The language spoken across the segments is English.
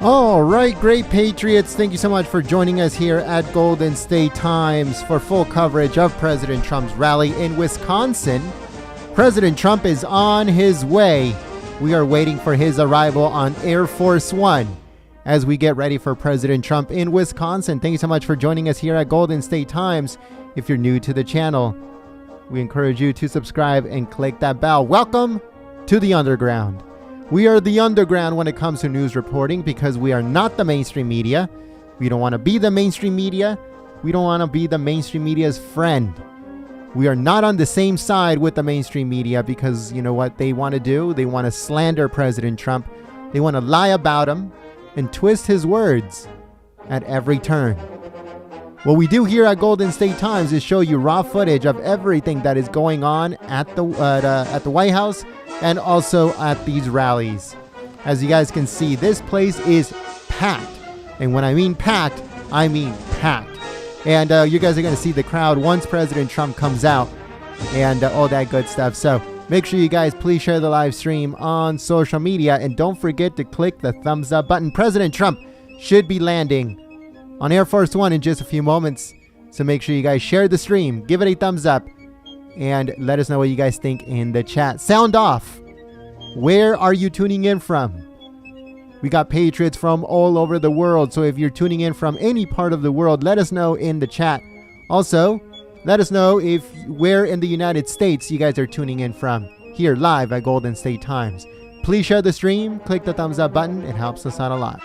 All right, great Patriots. Thank you so much for joining us here at Golden State Times for full coverage of President Trump's rally in Wisconsin. President Trump is on his way. We are waiting for his arrival on Air Force One as we get ready for President Trump in Wisconsin. Thank you so much for joining us here at Golden State Times. If you're new to the channel, we encourage you to subscribe and click that bell. Welcome to the underground. We are the underground when it comes to news reporting because we are not the mainstream media. We don't want to be the mainstream media. We don't want to be the mainstream media's friend. We are not on the same side with the mainstream media because you know what they want to do? They want to slander President Trump. They want to lie about him and twist his words at every turn. What we do here at Golden State Times is show you raw footage of everything that is going on at the White House and also at these rallies. As you guys can see, this place is packed. And when I mean packed, I mean packed. And you guys are going to see the crowd once President Trump comes out and all that good stuff. So make sure you guys please share the live stream on social media. And don't forget to click the thumbs up button. President Trump should be landing on Air Force One in just a few moments. So make sure you guys share the stream, give it a thumbs up, and let us know what you guys think in the chat. Sound off. Where are you tuning in from? We got Patriots from all over the world. So if you're tuning in from any part of the world, let us know in the chat. Also, let us know where in the United States you guys are tuning in from here live at Golden State Times. Please share the stream, click the thumbs up button. It helps us out a lot.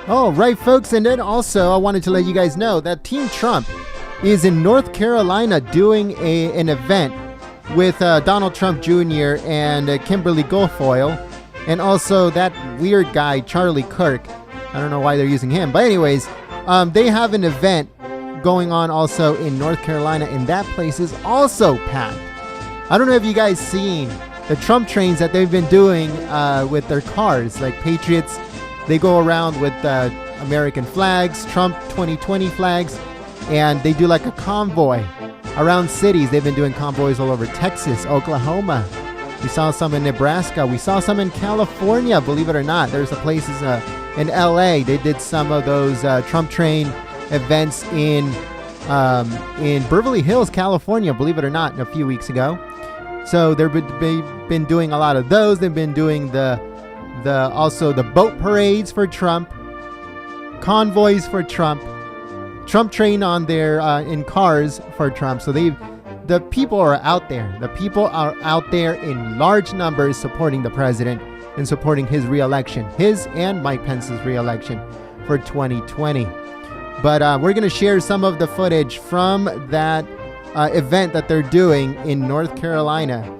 All right, folks, and then also I wanted to let you guys know that Team Trump is in North Carolina doing an event with Donald Trump Jr. and Kimberly Guilfoyle, and also that weird guy, Charlie Kirk. I don't know why they're using him, but anyways, they have an event going on also in North Carolina, and that place is also packed. I don't know if you guys seen the Trump trains that they've been doing with their cars, like Patriots. They go around with American flags, Trump 2020 flags, and they do like a convoy around cities. They've been doing convoys all over Texas, Oklahoma. We saw some in Nebraska. We saw some in California, believe it or not. There's some places in LA. They did some of those Trump train events in Beverly Hills, California, believe it or not, a few weeks ago. So they've been doing a lot of those. They've been doing also the boat parades for Trump, convoys for Trump, Trump train on their in cars for Trump. So the people are out there. The people are out there in large numbers supporting the president and supporting his re-election, his and Mike Pence's re-election for 2020. But we're going to share some of the footage from that event that they're doing in North Carolina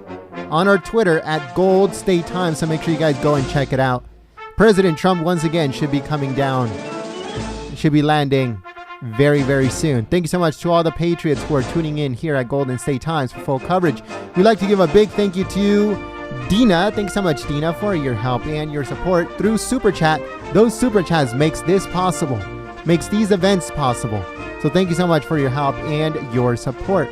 on our Twitter at Gold State Times, so make sure you guys go and check it out. President Trump once again should be coming down, should be landing very, very soon. Thank you so much to all the Patriots who are tuning in here at Golden State Times for full coverage. We'd like to give a big thank you to Dina. Thanks so much, Dina, for your help and your support through Super Chat. Those Super Chats makes this possible, makes these events possible. So thank you so much for your help and your support.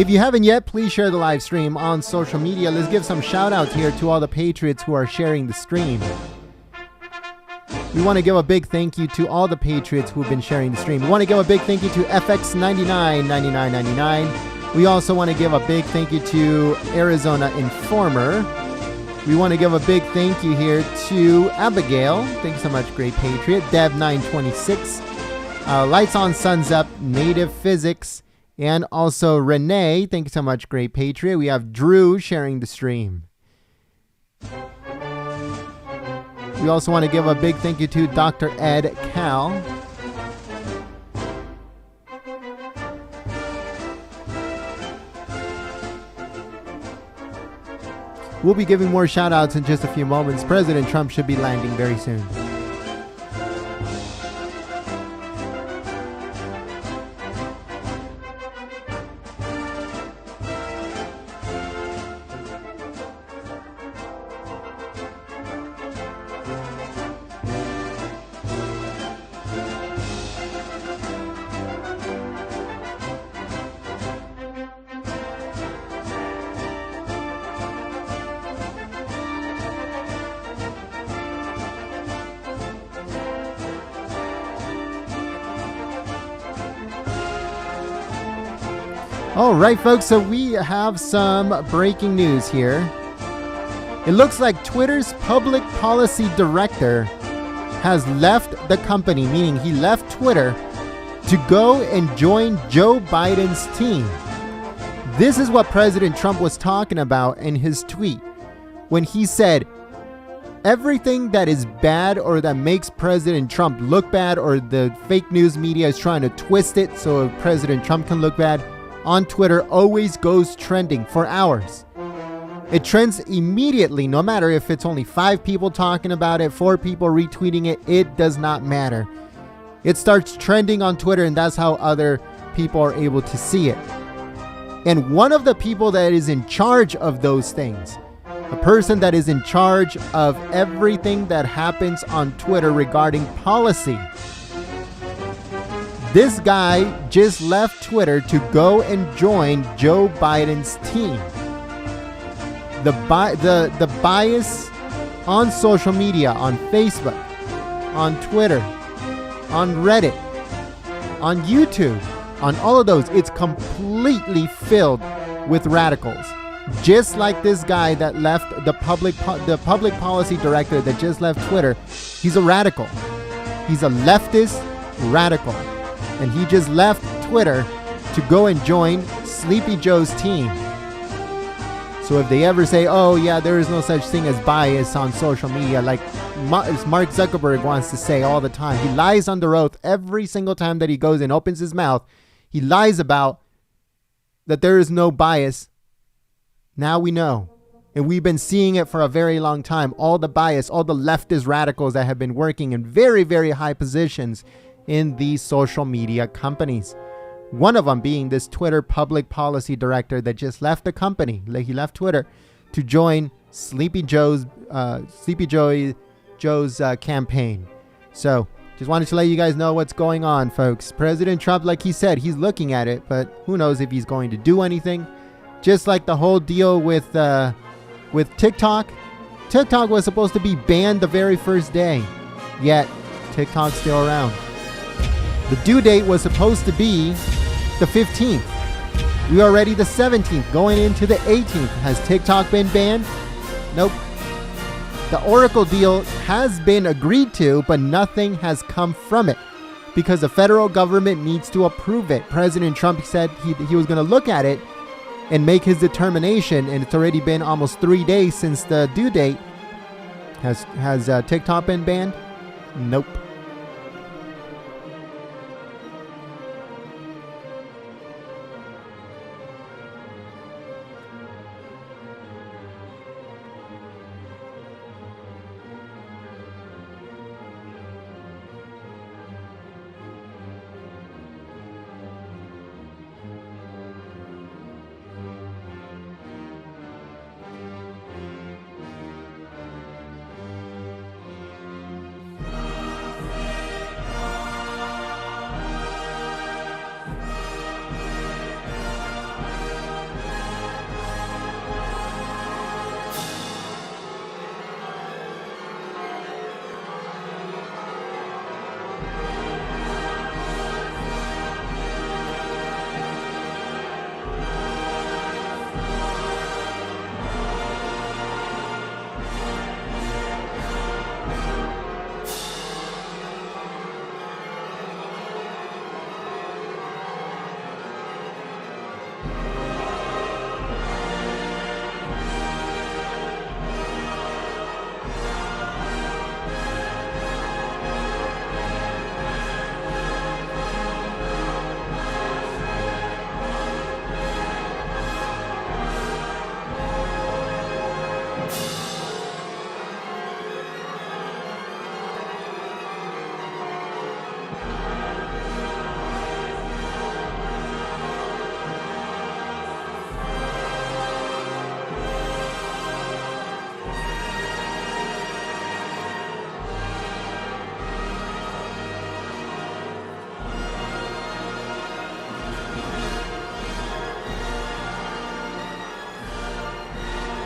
If you haven't yet, please share the live stream on social media. Let's give some shout outs here to all the Patriots who are sharing the stream. We want to give a big thank you to all the Patriots who've been sharing the stream. We want to give a big thank you to FX999999. We also want to give a big thank you to Arizona Informer. We want to give a big thank you here to Abigail. Thanks so much, Great Patriot. Deb926. Lights on, Suns Up, Native Physics. And also Renee. Thank you so much, Great Patriot. We have Drew sharing the stream. We also want to give a big thank you to Dr. Ed Cal. We'll be giving more shout outs in just a few moments. President Trump should be landing very soon. All right, folks, so we have some breaking news here. It looks like Twitter's public policy director has left the company, meaning he left Twitter to go and join Joe Biden's team. This is what President Trump was talking about in his tweet when he said, everything that is bad or that makes President Trump look bad, or the fake news media is trying to twist it so President Trump can look bad, on Twitter always goes trending for hours. It trends immediately, no matter if it's only 5 people talking about it, 4 people retweeting it, it does not matter. It starts trending on Twitter, and that's how other people are able to see it. And one of the people that is in charge of those things, a person that is in charge of everything that happens on Twitter regarding policy, this guy just left Twitter to go and join Joe Biden's team. The bias on social media, on Facebook, on Twitter, on Reddit, on YouTube, on all of those, it's completely filled with radicals. Just like this guy that left the public policy director that just left Twitter, he's a radical. He's a leftist radical. And he just left Twitter to go and join Sleepy Joe's team. So if they ever say, oh yeah, there is no such thing as bias on social media, like Mark Zuckerberg wants to say all the time, he lies under oath every single time that he goes and opens his mouth. He lies about that there is no bias. Now we know. And we've been seeing it for a very long time. All the bias, all the leftist radicals that have been working in very, very high positions in these social media companies. One of them being this Twitter public policy director that just left the company. He left Twitter to join Sleepy Joe's campaign. So just wanted to let you guys know what's going on, folks. President Trump, like he said, he's looking at it, but who knows if he's going to do anything. Just like the whole deal with TikTok. TikTok was supposed to be banned the very first day, yet TikTok's still around. The due date was supposed to be the 15th. We are already the 17th, going into the 18th. Has TikTok been banned? Nope. The Oracle deal has been agreed to, but nothing has come from it because the federal government needs to approve it. President Trump said he was going to look at it and make his determination, and it's already been almost 3 days since the due date. Has TikTok been banned? Nope.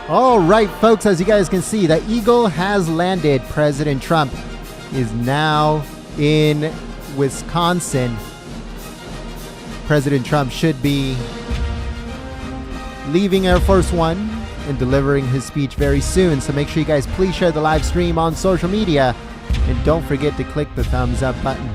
All right, folks, as you guys can see, the Eagle has landed. President Trump is now in Wisconsin. President Trump should be leaving Air Force One and delivering his speech very soon. So make sure you guys please share the live stream on social media. And don't forget to click the thumbs up button.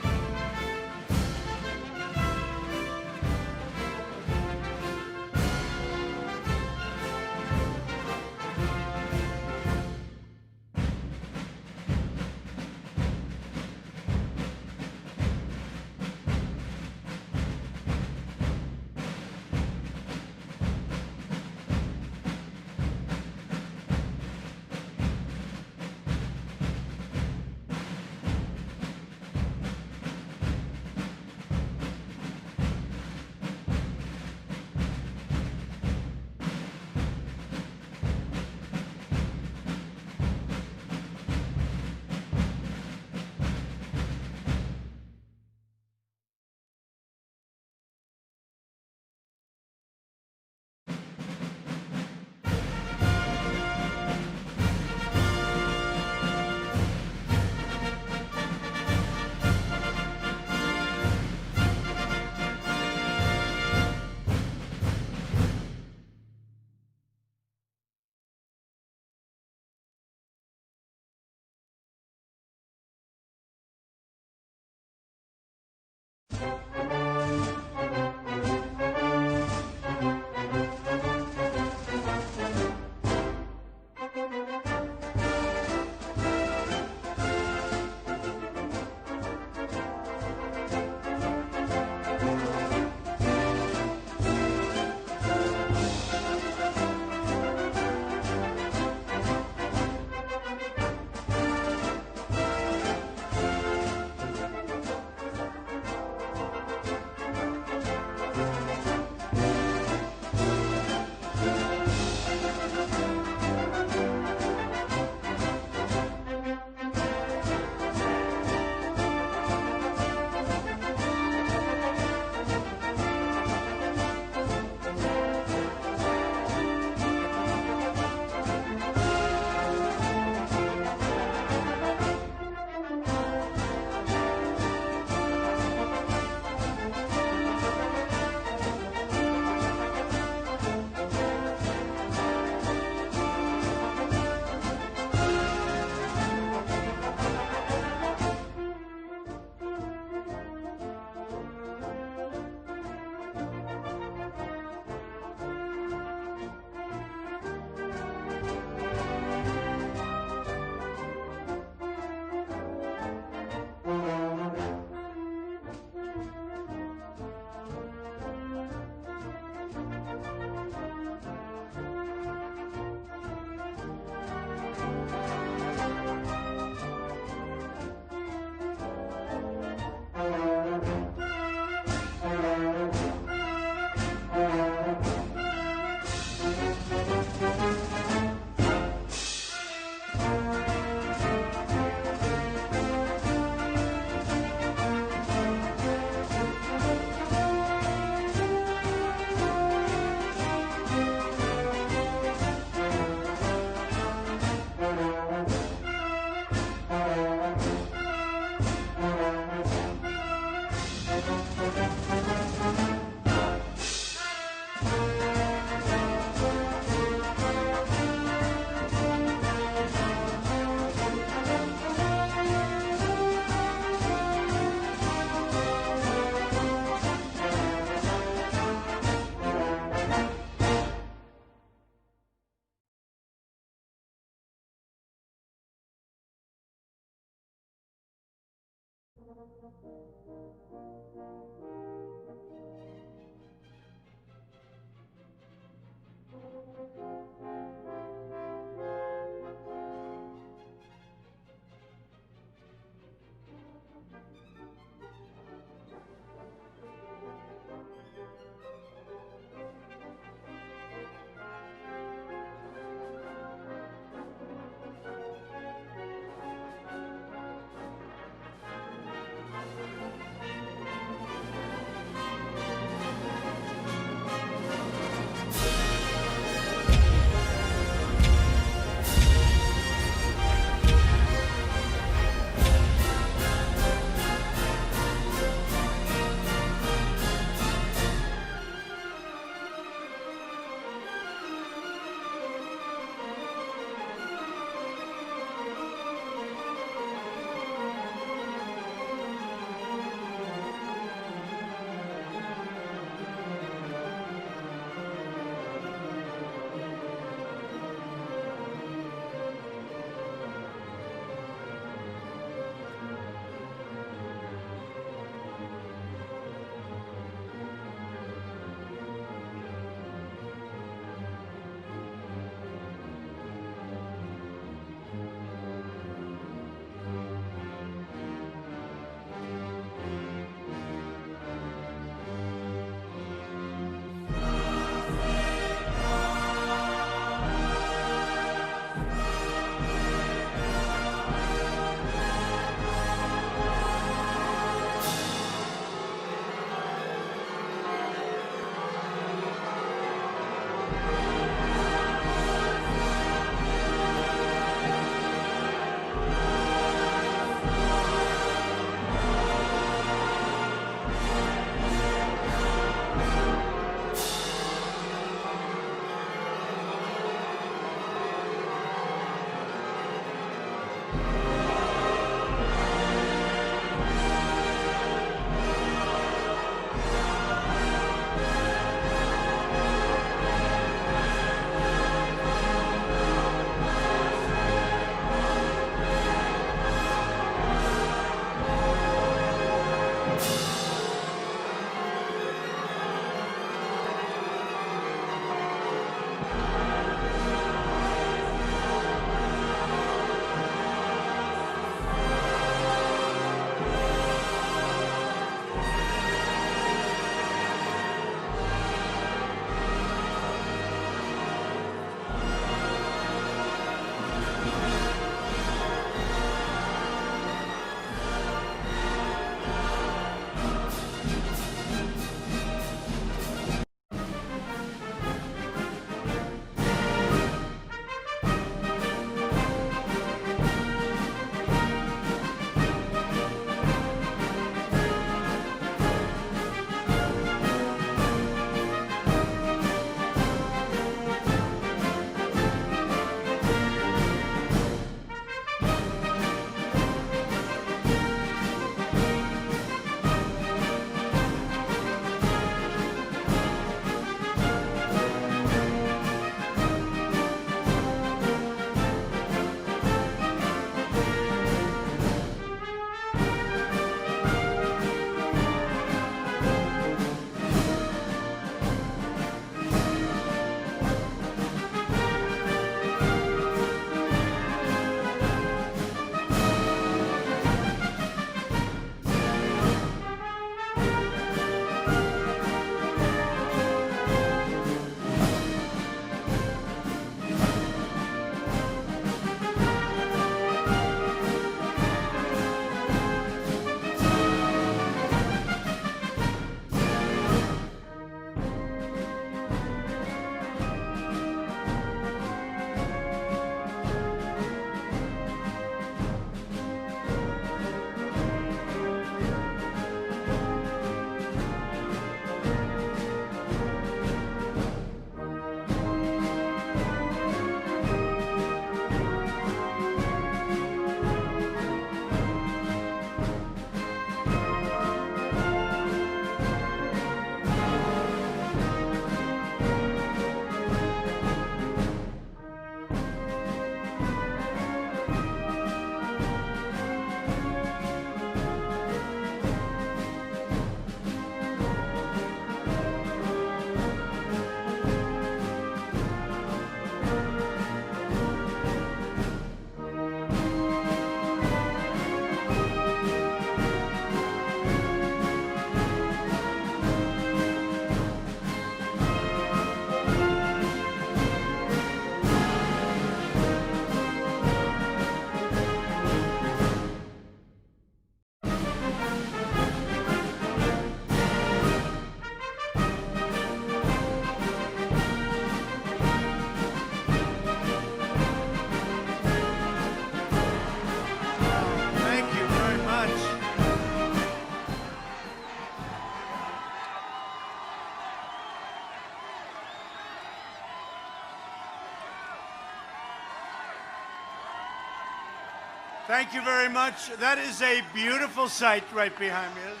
Thank you very much. That is a beautiful sight right behind me, isn't it?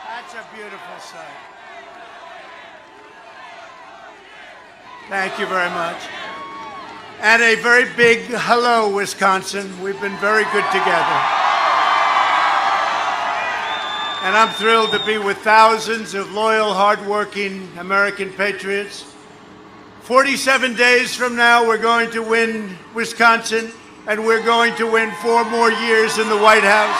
That's a beautiful sight. Thank you very much. And a very big hello, Wisconsin. We've been very good together. And I'm thrilled to be with thousands of loyal, hardworking American patriots. 47 days from now, we're going to win Wisconsin, and we're going to win 4 more years in the White House.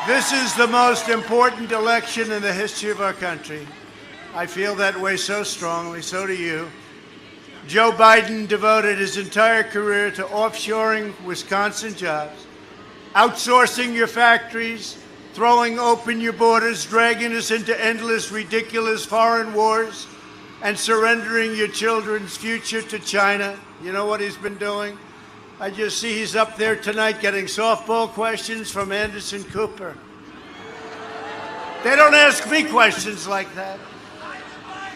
This is the most important election in the history of our country. I feel that way so strongly, so do you. Joe Biden devoted his entire career to offshoring Wisconsin jobs, outsourcing your factories, throwing open your borders, dragging us into endless, ridiculous foreign wars, and surrendering your children's future to China. You know what he's been doing? I just see he's up there tonight getting softball questions from Anderson Cooper. They don't ask me questions like that.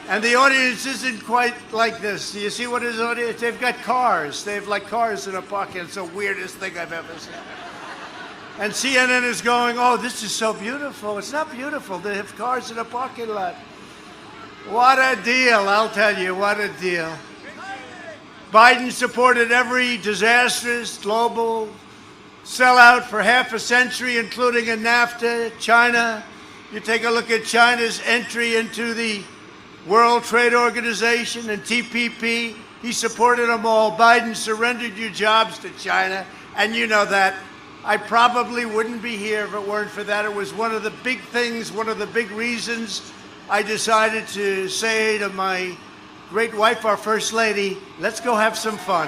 And the audience isn't quite like this. Do you see what his audience? They've got cars. They have like cars in a pocket. It's the weirdest thing I've ever seen. And CNN is going, oh, this is so beautiful. It's not beautiful. They have cars in a parking lot. What a deal, I'll tell you, what a deal. Biden supported every disastrous global sellout for half a century, including in NAFTA, China. You take a look at China's entry into the World Trade Organization and TPP. He supported them all. Biden surrendered your jobs to China, and you know that. I probably wouldn't be here if it weren't for that. It was one of the big things, one of the big reasons I decided to say to my great wife, our First Lady, let's go have some fun.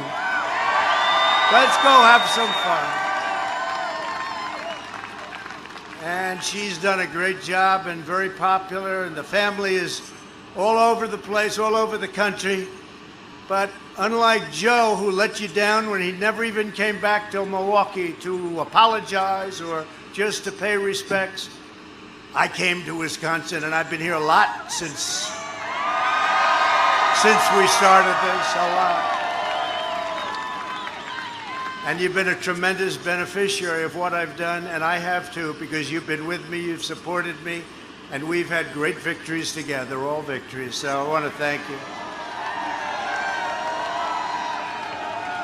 Let's go have some fun. And she's done a great job and very popular, and the family is all over the place, all over the country. But unlike Joe, who let you down when he never even came back to Milwaukee to apologize or just to pay respects, I came to Wisconsin, and I've been here a lot since we started this, a lot. And you've been a tremendous beneficiary of what I've done, and I have too, because you've been with me, you've supported me, and we've had great victories together, all victories, so I want to thank you.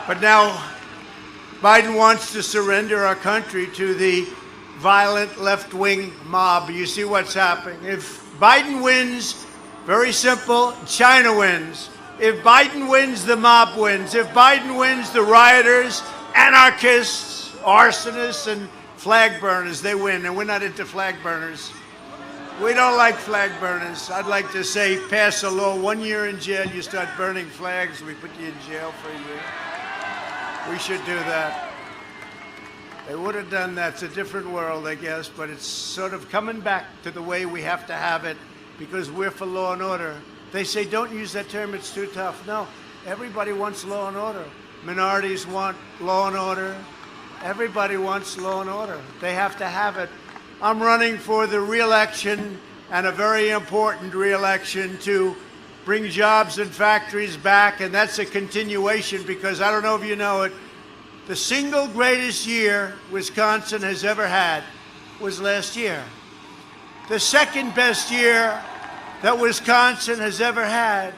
But now, Biden wants to surrender our country to the violent left-wing mob. You see what's happening. If Biden wins, very simple, China wins. If Biden wins, the mob wins. If Biden wins, the rioters, anarchists, arsonists, and flag burners, they win. And we're not into flag burners. We don't like flag burners. I'd like to say pass a law, 1 year in jail, you start burning flags, we put you in jail for a year. We should do that. They would have done that. It's a different world, I guess, but it's sort of coming back to the way we have to have it because we're for law and order. They say, don't use that term, it's too tough. No, everybody wants law and order. Minorities want law and order. Everybody wants law and order. They have to have it. I'm running for the re-election, and a very important re-election, to bring jobs and factories back, and that's a continuation because I don't know if you know it, the single greatest year Wisconsin has ever had was last year. The second best year that Wisconsin has ever had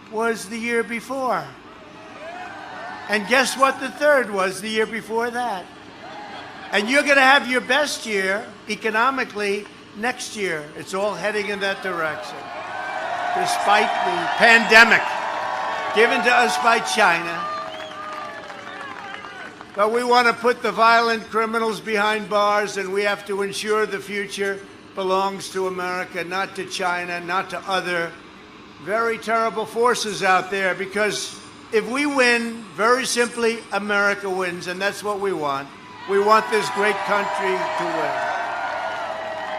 was the year before. And guess what the third was the year before that? And you're going to have your best year economically next year. It's all heading in that direction. Despite the pandemic given to us by China. But we want to put the violent criminals behind bars, and we have to ensure the future belongs to America, not to China, not to other very terrible forces out there. Because if we win, very simply, America wins, and that's what we want. We want this great country to win.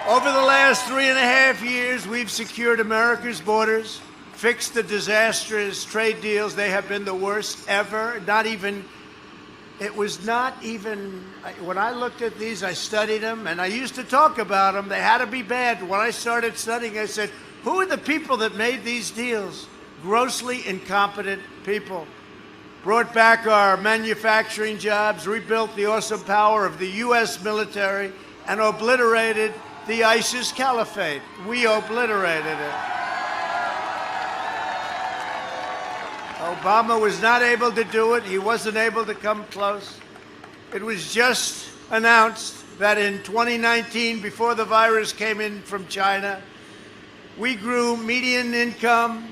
Over the last 3.5 years, we've secured America's borders, fixed the disastrous trade deals. They have been the worst ever. It was not even, when I looked at these, I studied them, and I used to talk about them. They had to be bad. When I started studying, I said, who are the people that made these deals? Grossly incompetent people. brought back our manufacturing jobs, rebuilt the awesome power of the U.S. military, and obliterated the ISIS caliphate. We obliterated it. Obama was not able to do it. He wasn't able to come close. It was just announced that in 2019, before the virus came in from China, we grew median income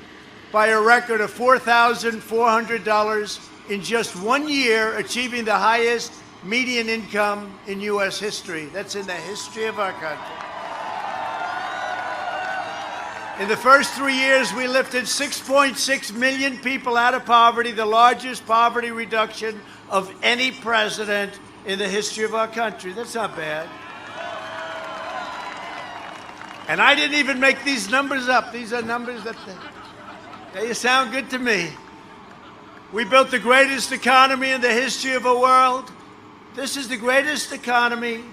by a record of $4,400 in just 1 year, achieving the highest median income in U.S. history. That's in the history of our country. In the first 3 years, we lifted 6.6 million people out of poverty, the largest poverty reduction of any president in the history of our country. That's not bad. And I didn't even make these numbers up. These are numbers that they sound good to me. We built the greatest economy in the history of the world. This is the greatest economy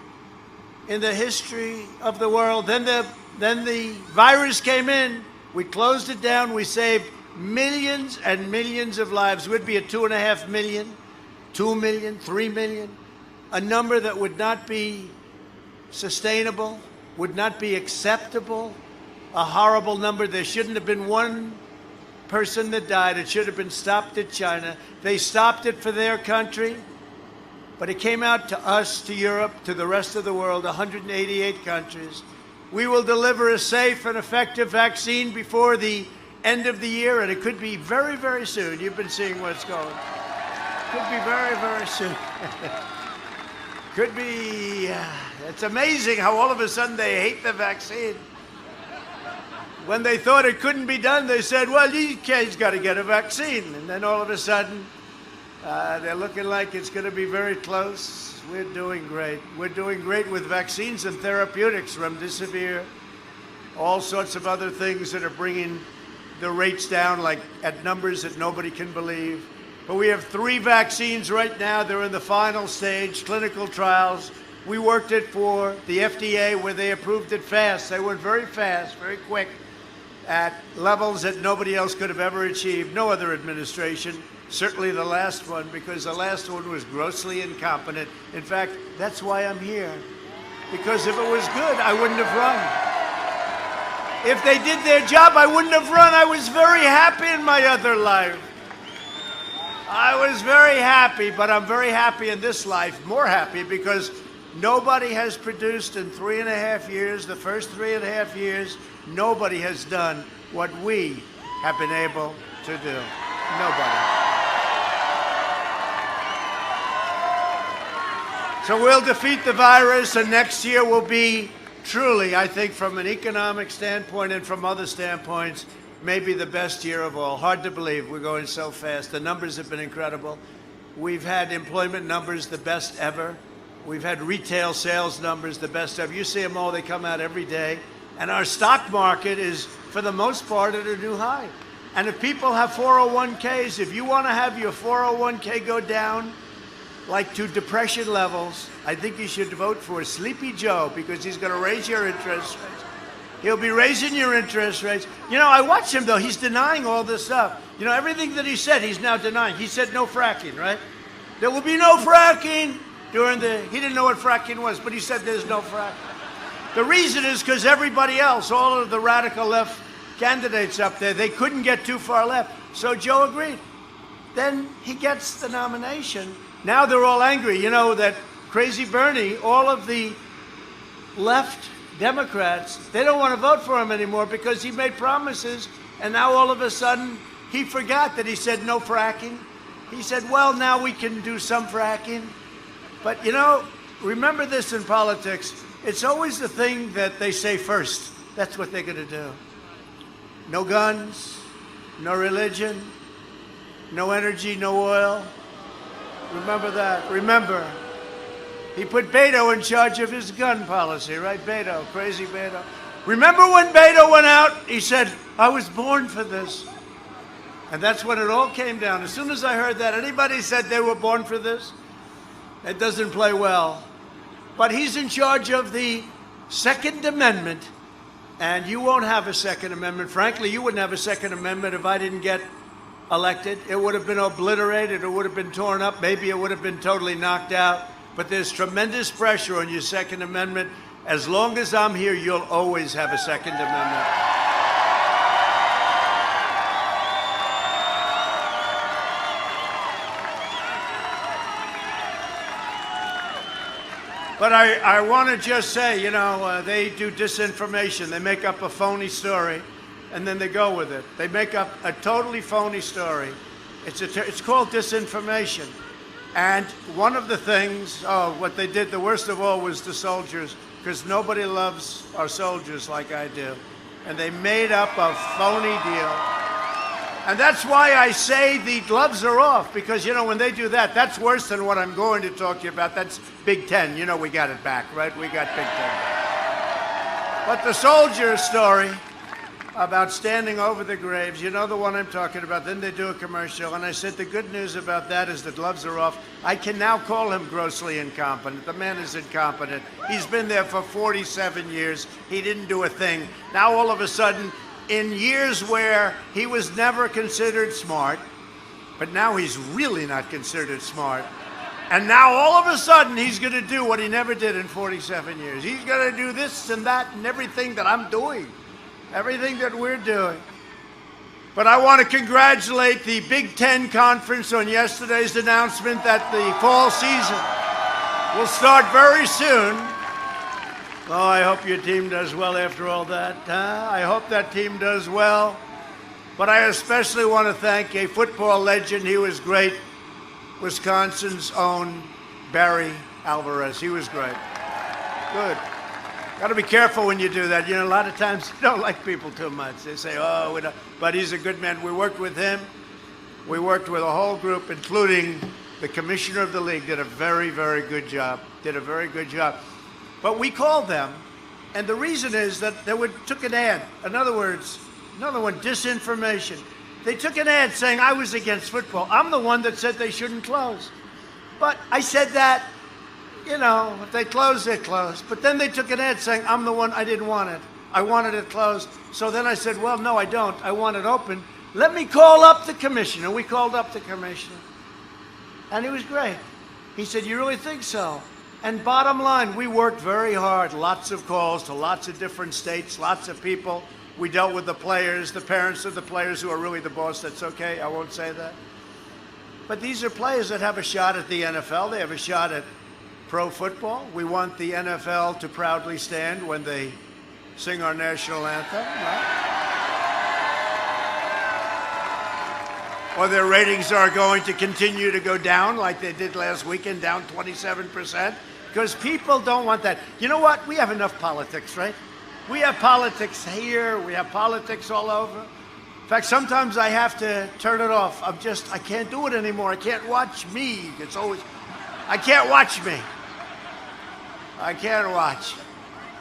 in the history of the world. Then the virus came in. We closed it down. We saved millions and millions of lives. We'd be at 2.5 million, 2 million, 3 million, a number that would not be sustainable, would not be acceptable, a horrible number. There shouldn't have been one person that died. It should have been stopped at China. They stopped it for their country, but it came out to us, to Europe, to the rest of the world, 188 countries. We will deliver a safe and effective vaccine before the end of the year, and it could be very, very soon. You've been seeing what's going. Could be very, very soon. Could be. It's amazing how all of a sudden they hate the vaccine. When they thought it couldn't be done, they said, well, these kids got to get a vaccine. And then all of a sudden, they're looking like it's going to be very close. We're doing great. We're doing great with vaccines and therapeutics, remdesivir, all sorts of other things that are bringing the rates down like at numbers that nobody can believe. But we have 3 vaccines right now. They're in the final stage, clinical trials. We worked it for the FDA where they approved it fast. They went very fast, very quick, at levels that nobody else could have ever achieved, no other administration. Certainly the last one, because the last one was grossly incompetent. In fact, that's why I'm here. Because if it was good, I wouldn't have run. If they did their job, I wouldn't have run. I was very happy in my other life. I was very happy, but I'm very happy in this life, more happy, because nobody has produced in 3.5 years, the first 3.5 years, nobody has done what we have been able to do. Nobody. So we'll defeat the virus, and next year will be truly, I think, from an economic standpoint and from other standpoints, maybe the best year of all. Hard to believe we're going so fast. The numbers have been incredible. We've had employment numbers the best ever. We've had retail sales numbers the best ever. You see them all, they come out every day. And our stock market is, for the most part, at a new high. And if people have 401ks, if you want to have your 401k go down like to depression levels, I think you should vote for Sleepy Joe, because he's going to raise your interest rates. He'll be raising your interest rates. You know, I watch him, though. He's denying all this stuff. You know, everything that he said, he's now denying. He said no fracking, right? There will be no fracking during he didn't know what fracking was, but he said there's no fracking. The reason is because everybody else, all of the radical left candidates up there, they couldn't get too far left. So Joe agreed. Then he gets the nomination. Now they're all angry. You know that Crazy Bernie, all of the left Democrats, they don't want to vote for him anymore because he made promises, and now all of a sudden he forgot that he said no fracking. He said, well, now we can do some fracking. But, you know, remember this in politics. It's always the thing that they say first. That's what they're going to do. No guns, no religion, no energy, no oil. Remember that. Remember, he put Beto in charge of his gun policy, right? Beto, crazy Beto. Remember when Beto went out, he said, I was born for this. And that's when it all came down. As soon as I heard that, anybody said they were born for this, it doesn't play well. But he's in charge of the Second Amendment, and you won't have a Second Amendment. Frankly, you wouldn't have a Second Amendment if I didn't get elected. It would have been obliterated. It would have been torn up. Maybe it would have been totally knocked out. But there's tremendous pressure on your Second Amendment. As long as I'm here, you'll always have a Second Amendment. But I want to just say, you know, they do disinformation. They make up a phony story, and then they go with it. They make up a totally phony story. It's called disinformation. And one of the things, what they did, the worst of all, was the soldiers, because nobody loves our soldiers like I do. And they made up a phony deal. And that's why I say the gloves are off, because, you know, when they do that, that's worse than what I'm going to talk to you about. That's Big Ten. You know, we got it back, right? We got Big Ten back. But the soldier story about standing over the graves, you know the one I'm talking about. Then they do a commercial, and I said the good news about that is the gloves are off. I can now call him grossly incompetent. The man is incompetent. He's been there for 47 years. He didn't do a thing. Now all of a sudden, in years where he was never considered smart, but now he's really not considered smart. And now all of a sudden he's going to do what he never did in 47 years. He's going to do this and that and everything that I'm doing, everything that we're doing. But I want to congratulate the Big Ten Conference on yesterday's announcement that the fall season will start very soon. Oh, I hope your team does well after all that. I hope that team does well. But I especially want to thank a football legend. He was great. Wisconsin's own Barry Alvarez. He was great. Good. Got to be careful when you do that. You know, a lot of times you don't like people too much. They say, oh, we don't. But he's a good man. We worked with him. We worked with a whole group, including the commissioner of the league. Did a very, very good job. Did a very good job. But we called them, and the reason is that they took an ad. In other words, another one, disinformation. They took an ad saying I was against football. I'm the one that said they shouldn't close. But I said that, you know, if they close, they close. But then they took an ad saying I'm the one, I didn't want it. I wanted it closed. So then I said, well, no, I don't. I want it open. Let me call up the commissioner. We called up the commissioner. And he was great. He said, you really think so? And bottom line, we worked very hard, lots of calls to lots of different states, lots of people. We dealt with the players, the parents of the players who are really the boss. That's okay, I won't say that. But these are players that have a shot at the NFL. They have a shot at pro football. We want the NFL to proudly stand when they sing our national anthem, right? Or their ratings are going to continue to go down like they did last weekend, down 27%, because people don't want that. You know what? We have enough politics, right? We have politics here. We have politics all over. In fact, sometimes I have to turn it off. I can't do it anymore. I can't watch me. I can't watch me. I can't watch.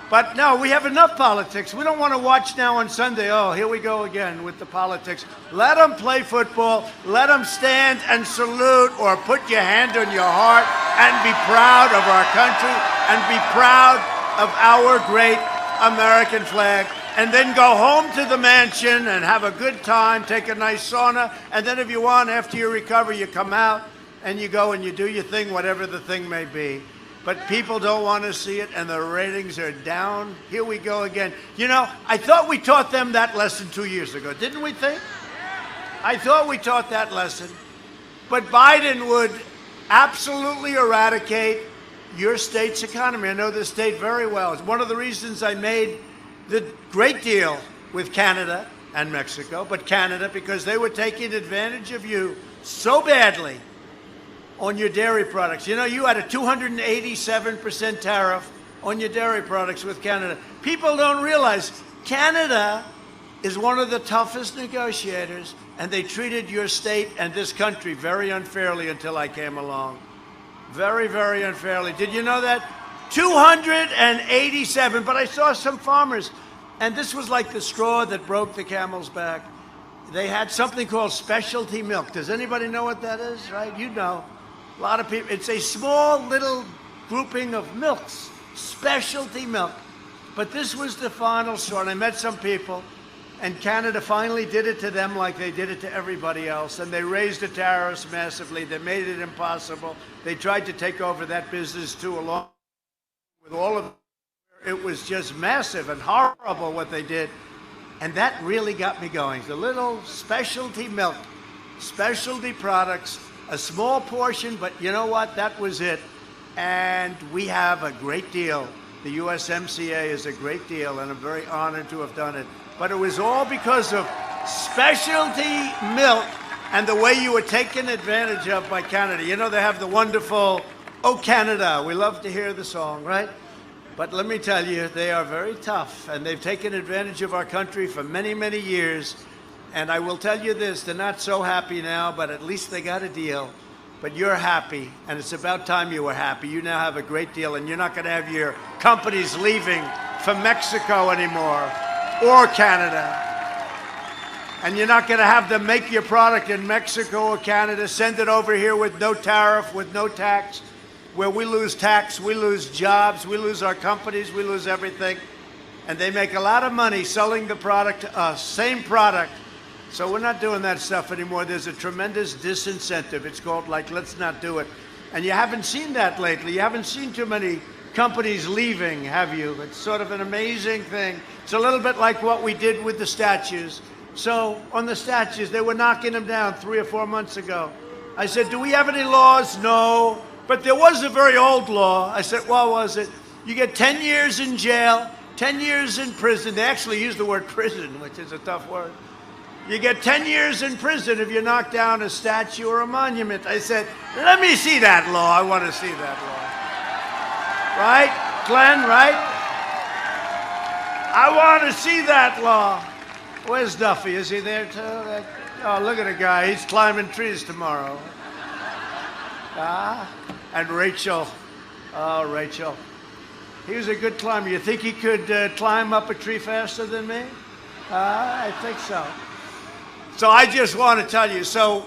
But no, we have enough politics. We don't want to watch now on Sunday. Oh, here we go again with the politics. Let them play football. Let them stand and salute or put your hand on your heart and be proud of our country and be proud of our great American flag. And then go home to the mansion and have a good time, take a nice sauna. And then if you want, after you recover, you come out and you go and you do your thing, whatever the thing may be. But people don't want to see it, and the ratings are down. Here we go again. You know, I thought we taught them that lesson 2 years ago, didn't we think? I thought we taught that lesson. But Biden would absolutely eradicate your state's economy. I know this state very well. It's one of the reasons I made the great deal with Canada and Mexico, but Canada, because they were taking advantage of you so badly on your dairy products. You know, you had a 287% tariff on your dairy products with Canada. People don't realize Canada is one of the toughest negotiators, and they treated your state and this country very unfairly until I came along. Very, very unfairly. Did you know that? 287, but I saw some farmers, and this was like the straw that broke the camel's back. They had something called specialty milk. Does anybody know what that is, right? You know. A lot of people, it's a small little grouping of milks, specialty milk. But this was the final straw, and I met some people, And Canada finally did it to them like they did it to everybody else. And they raised the tariffs massively. They made it impossible. They tried to take over that business too, along with all of it. It was just massive and horrible what they did. And that really got me going. The little specialty milk, specialty products, a small portion, but you know what? That was it. And we have a great deal. The USMCA is a great deal, and I'm very honored to have done it. But it was all because of specialty milk and the way you were taken advantage of by Canada. You know, they have the wonderful, "Oh, Canada." We love to hear the song, right? But let me tell you, they are very tough, and they've taken advantage of our country for many, many years. And I will tell you this, they're not so happy now, but at least they got a deal. But you're happy, and it's about time you were happy. You now have a great deal, and you're not going to have your companies leaving for Mexico anymore or Canada. And you're not going to have them make your product in Mexico or Canada, send it over here with no tariff, with no tax, where we lose tax, we lose jobs, we lose our companies, we lose everything. And they make a lot of money selling the product to us, same product. So we're not doing that stuff anymore. There's a tremendous disincentive. It's called, like, let's not do it. And you haven't seen that lately. You haven't seen too many companies leaving, have you? It's sort of an amazing thing. It's a little bit like what we did with the statues. So on the statues, they were knocking them down 3 or 4 months ago. I said, do we have any laws? No. But there was a very old law. I said, what was it? You get 10 years in jail, 10 years in prison. They actually use the word prison, which is a tough word. You get 10 years in prison if you knock down a statue or a monument. I said, let me see that law. I want to see that law. Right, Glenn, right? I want to see that law. Where's Duffy? Is he there too? Oh, look at the guy. He's climbing trees tomorrow. And Rachel. Oh, Rachel. He was a good climber. You think he could climb up a tree faster than me? I think so. So I just want to tell you, so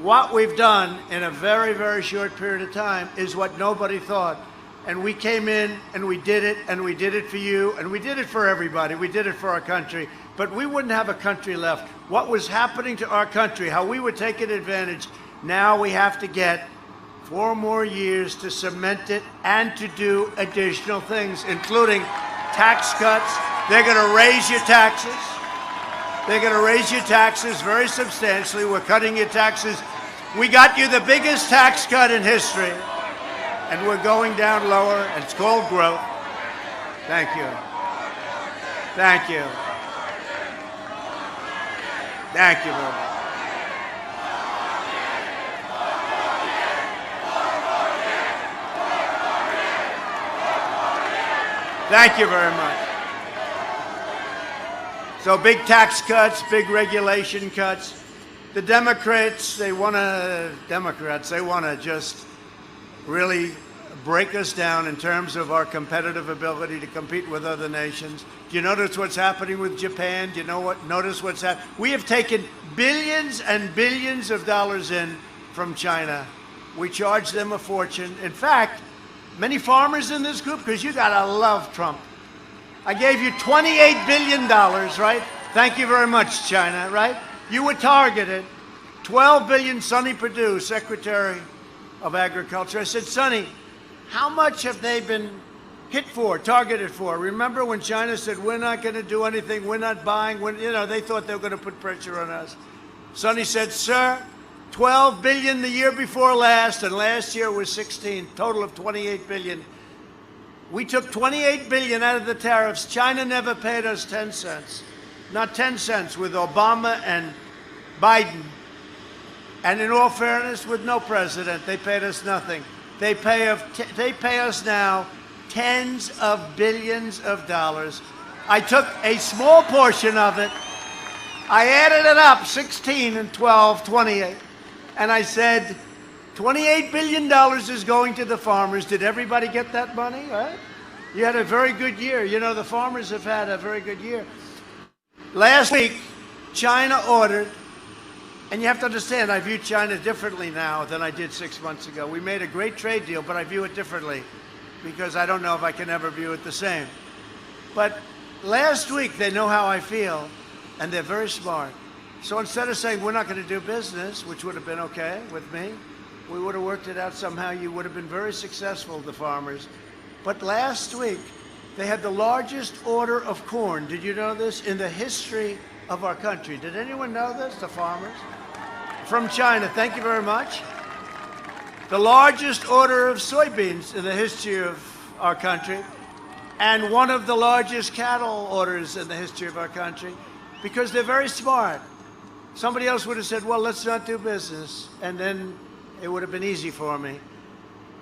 what we've done in a very, very short period of time is what nobody thought. And we came in and we did it, and we did it for you, and we did it for everybody. We did it for our country. But we wouldn't have a country left. What was happening to our country, how we were taking advantage, now we have to get 4 more years to cement it and to do additional things, including tax cuts. They're going to raise your taxes. They're going to raise your taxes very substantially. We're cutting your taxes. We got you the biggest tax cut in history, and we're going down lower, and it's called growth. Thank you. Thank you. Thank you very much. Thank you very much. So big tax cuts, big regulation cuts. The Democrats, they want to just really break us down in terms of our competitive ability to compete with other nations. Do you notice what's happening with Japan? Do you notice what's happening? We have taken billions and billions of dollars in from China. We charge them a fortune. In fact, many farmers in this group, because you gotta love Trump. I gave you $28 billion, right? Thank you very much, China, right? You were targeted. $12 billion, Sonny Perdue, Secretary of Agriculture. I said, Sonny, how much have they been hit for, targeted for? Remember when China said, we're not going to do anything, we're not buying, they thought they were going to put pressure on us. Sonny said, sir, 12 billion the year before last, and last year was 16, total of 28 billion. We took 28 billion out of the tariffs. China never paid us 10 cents. Not 10 cents with Obama and Biden. And in all fairness, with no president, they paid us nothing. They pay us now tens of billions of dollars. I took a small portion of it. I added it up, 16 and 12, 28. And I said, $28 billion is going to the farmers. Did everybody get that money, right? You had a very good year. You know, the farmers have had a very good year. Last week, China ordered, and you have to understand, I view China differently now than I did 6 months ago. We made a great trade deal, but I view it differently because I don't know if I can ever view it the same. But last week, they know how I feel. and they're very smart. So instead of saying we're not going to do business, which would have been okay with me, we would have worked it out somehow. You would have been very successful, the farmers. But last week, they had the largest order of corn, did you know this, in the history of our country. Did anyone know this, the farmers? From China, thank you very much. The largest order of soybeans in the history of our country, and one of the largest cattle orders in the history of our country, because they're very smart. Somebody else would have said, well, let's not do business, and then it would have been easy for me.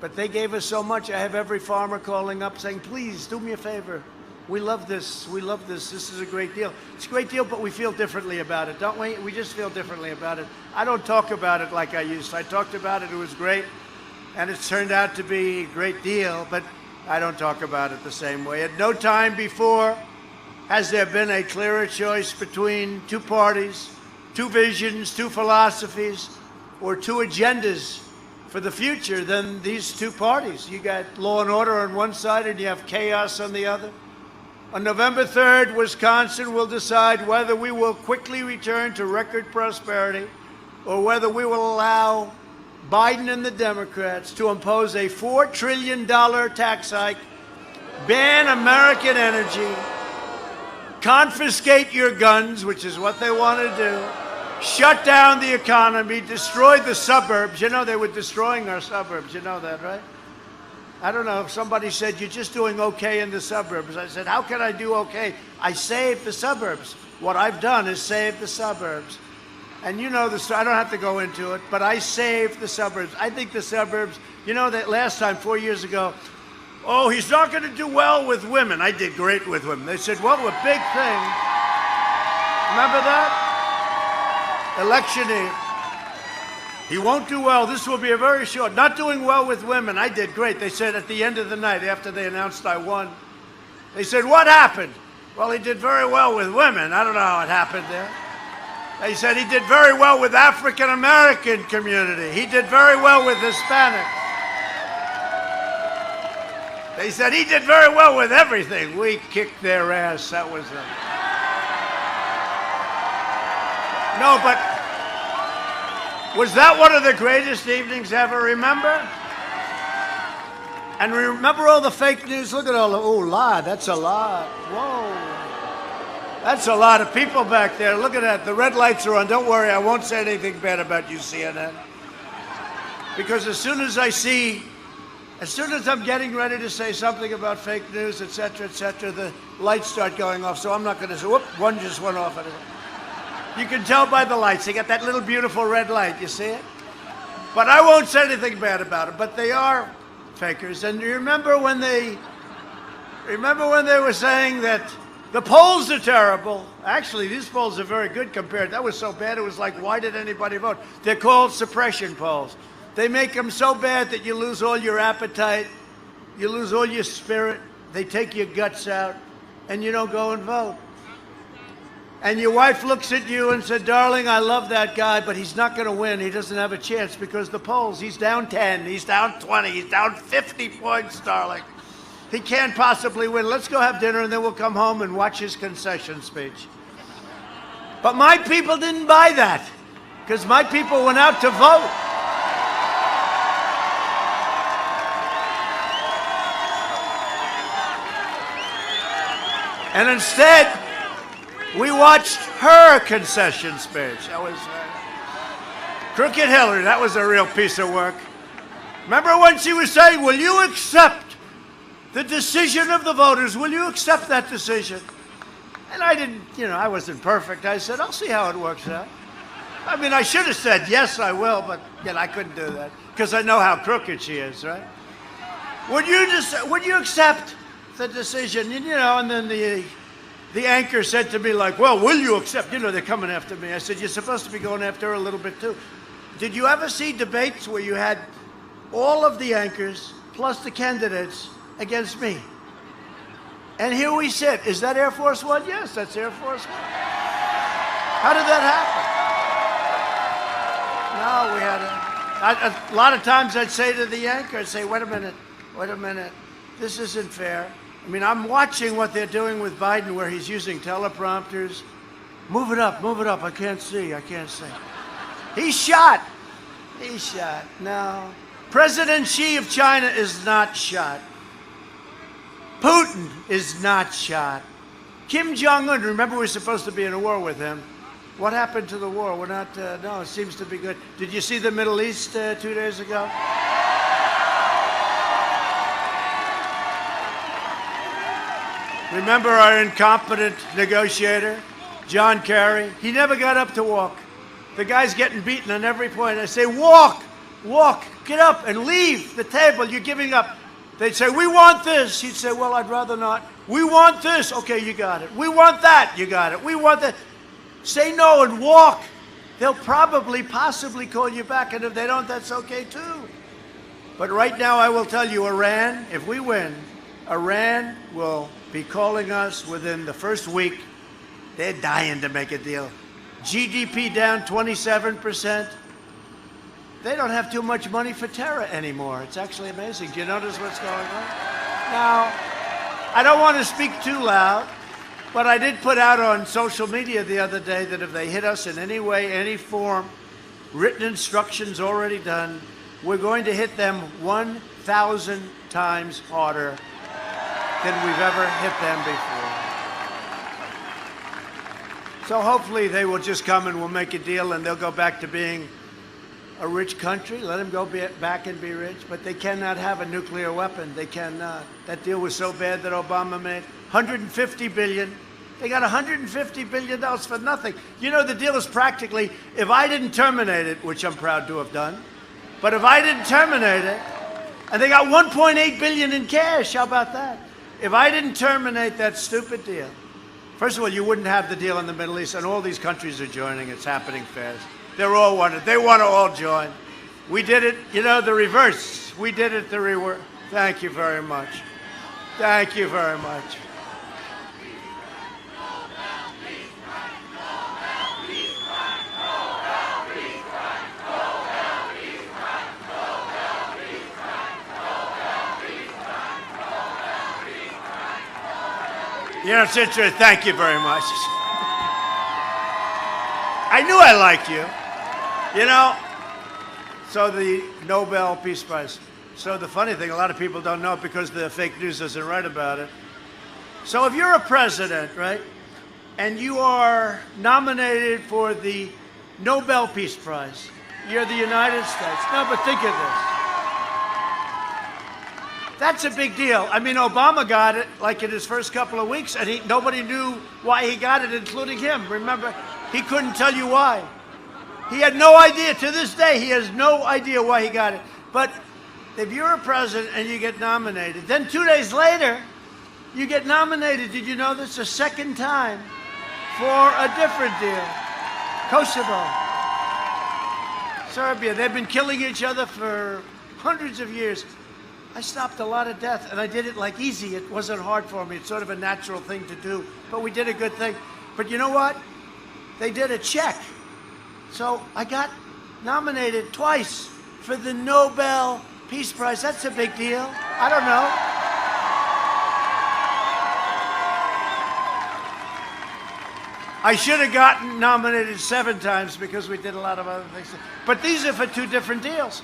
But they gave us so much. I have every farmer calling up saying, please, do me a favor. We love this. We love this. This is a great deal. It's a great deal, but we feel differently about it, don't we? We just feel differently about it. I don't talk about it like I used to. I talked about it. It was great, and it's turned out to be a great deal, but I don't talk about it the same way. At no time before has there been a clearer choice between two parties, two visions, two philosophies, or two agendas for the future than these two parties. You got law and order on one side and you have chaos on the other. On November 3rd, Wisconsin will decide whether we will quickly return to record prosperity or whether we will allow Biden and the Democrats to impose a $4 trillion tax hike, ban American energy, confiscate your guns, which is what they want to do, shut down the economy, destroy the suburbs. You know, they were destroying our suburbs. You know that, right? I don't know. Somebody said, you're just doing okay in the suburbs. I said, how can I do okay? I saved the suburbs. What I've done is save the suburbs. And you know the story. I don't have to go into it, but I saved the suburbs. I think the suburbs, you know that last time, 4 years ago, oh, he's not going to do well with women. I did great with women. They said, well, a big thing. Remember that? Election year. He won't do well. This will be a very short. Not doing well with women. I did great. They said at the end of the night, after they announced I won, they said, what happened? Well, he did very well with women. I don't know how it happened there. They said he did very well with African American community. He did very well with Hispanics. They said he did very well with everything. We kicked their ass. That was them. No, but was that one of the greatest evenings ever, remember? And remember all the fake news? Look at all the, oh, lot, that's a lot. Whoa. That's a lot of people back there. Look at that. The red lights are on. Don't worry, I won't say anything bad about you, CNN. Because as soon as I'm getting ready to say something about fake news, et cetera, the lights start going off. So I'm not going to say, whoop, one just went off. You can tell by the lights. They got that little beautiful red light. You see it? But I won't say anything bad about it. But they are fakers. And you remember when they were saying that the polls are terrible? Actually, these polls are very good compared. That was so bad, it was like, why did anybody vote? They're called suppression polls. They make them so bad that you lose all your appetite, you lose all your spirit, they take your guts out, and you don't go and vote. And your wife looks at you and said, darling, I love that guy, but he's not going to win. He doesn't have a chance because the polls, he's down 10, he's down 20, he's down 50 points, darling. He can't possibly win. Let's go have dinner and then we'll come home and watch his concession speech. But my people didn't buy that because my people went out to vote. And instead, we watched her concession speech. That was Crooked Hillary. That was a real piece of work. Remember when she was saying, will you accept the decision of the voters? Will you accept that decision? And I didn't, I wasn't perfect. I said, I'll see how it works out. I mean, I should have said, yes, I will, but I couldn't do that because I know how crooked she is, right? Would you accept the decision? And then the anchor said to me, like, well, will you accept? They're coming after me. I said, you're supposed to be going after her a little bit, too. Did you ever see debates where you had all of the anchors plus the candidates against me? And here we sit. Is that Air Force One? Yes, that's Air Force One. How did that happen? No, we had a lot of times I'd say to the anchor, I'd say, wait a minute. This isn't fair. I mean, I'm watching what they're doing with Biden, where he's using teleprompters, Move it up, move it up. I can't see, I can't see. He's shot. He's shot. No. President Xi of China is not shot. Putin is not shot. Kim Jong-un, remember we're supposed to be in a war with him. What happened to the war? We're not, no, it seems to be good. Did you see the Middle East 2 days ago? Remember our incompetent negotiator, John Kerry? He never got up to walk. The guy's getting beaten on every point. I say, walk, walk, get up and leave the table. You're giving up. They'd say, we want this. He'd say, well, I'd rather not. We want this. Okay, you got it. We want that. You got it. We want that. Say no and walk. They'll probably, possibly call you back. And if they don't, that's okay too. But right now, I will tell you, Iran, if we win, Iran will be calling us within the first week. They're dying to make a deal. GDP down 27%. They don't have too much money for terror anymore. It's actually amazing. Do you notice what's going on? Now, I don't want to speak too loud, but I did put out on social media the other day that if they hit us in any way, any form, written instructions already done, we're going to hit them 1,000 times harder than we've ever hit them before. So hopefully they will just come and we'll make a deal and they'll go back to being a rich country. Let them go back and be rich. But they cannot have a nuclear weapon. They cannot. That deal was so bad that Obama made $150 billion. They got $150 billion for nothing. You know, the deal is practically, if I didn't terminate it, which I'm proud to have done, but if I didn't terminate it, and they got $1.8 billion in cash, how about that? If I didn't terminate that stupid deal, first of all, you wouldn't have the deal in the Middle East, and all these countries are joining. It's happening fast. They're all wanted. They want to all join. We did it, you know, the reverse. We did it the reverse. Thank you very much. Thank you very much. You know, it's interesting. Thank you very much. I knew I liked you. You know, so the Nobel Peace Prize. So the funny thing, a lot of people don't know it because the fake news doesn't write about it. So if you're a president, right, and you are nominated for the Nobel Peace Prize, you're the United States. No, but think of this. That's a big deal. I mean, Obama got it like in his first couple of weeks, and nobody knew why he got it, including him. Remember, he couldn't tell you why. He had no idea. To this day, he has no idea why he got it. But if you're a president and you get nominated, then 2 days later, you get nominated. Did you know this? A second time for a different deal. Kosovo. Serbia. They've been killing each other for hundreds of years. I stopped a lot of death, and I did it like easy. It wasn't hard for me. It's sort of a natural thing to do. But we did a good thing. But you know what? They did a check. So I got nominated twice for the Nobel Peace Prize. That's a big deal. I don't know. I should have gotten nominated 7 times because we did a lot of other things. But these are for 2 different deals.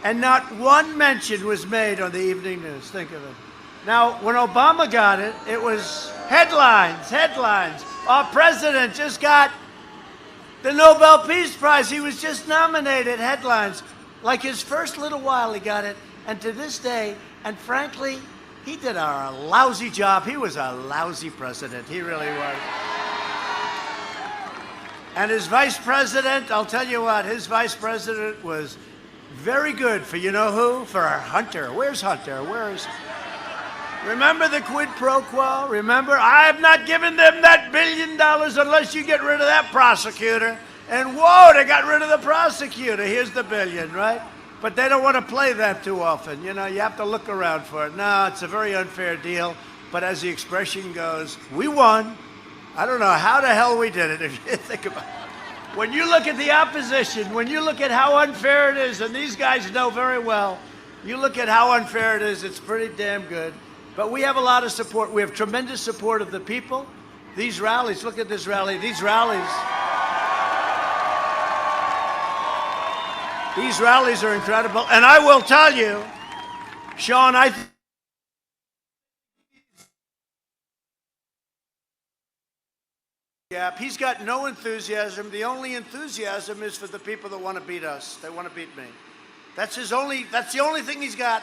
And not one mention was made on the evening news. Think of it. Now, when Obama got it, it was headlines, headlines. Our president just got the Nobel Peace Prize. He was just nominated, headlines. Like his first little while, he got it. And to this day, and frankly, he did a lousy job. He was a lousy president. He really was. And his vice president, I'll tell you what, his vice president was very good for you know who? For Hunter. Where's Hunter? Remember the quid pro quo? Remember? I'm not giving them that $1 billion unless you get rid of that prosecutor. And whoa, they got rid of the prosecutor. Here's the $1 billion, right? But they don't want to play that too often. You know, you have to look around for it. No, it's a very unfair deal. But as the expression goes, we won. I don't know how the hell we did it, if you think about it. When you look at the opposition, when you look at how unfair it is, and these guys know very well, you look at how unfair it is, it's pretty damn good. But we have a lot of support. We have tremendous support of the people, These rallies, look at this rally, these rallies are incredible. And I will tell you, Sean, he's got no enthusiasm. The only enthusiasm is for the people that want to beat us. They want to beat me. That's the only thing he's got.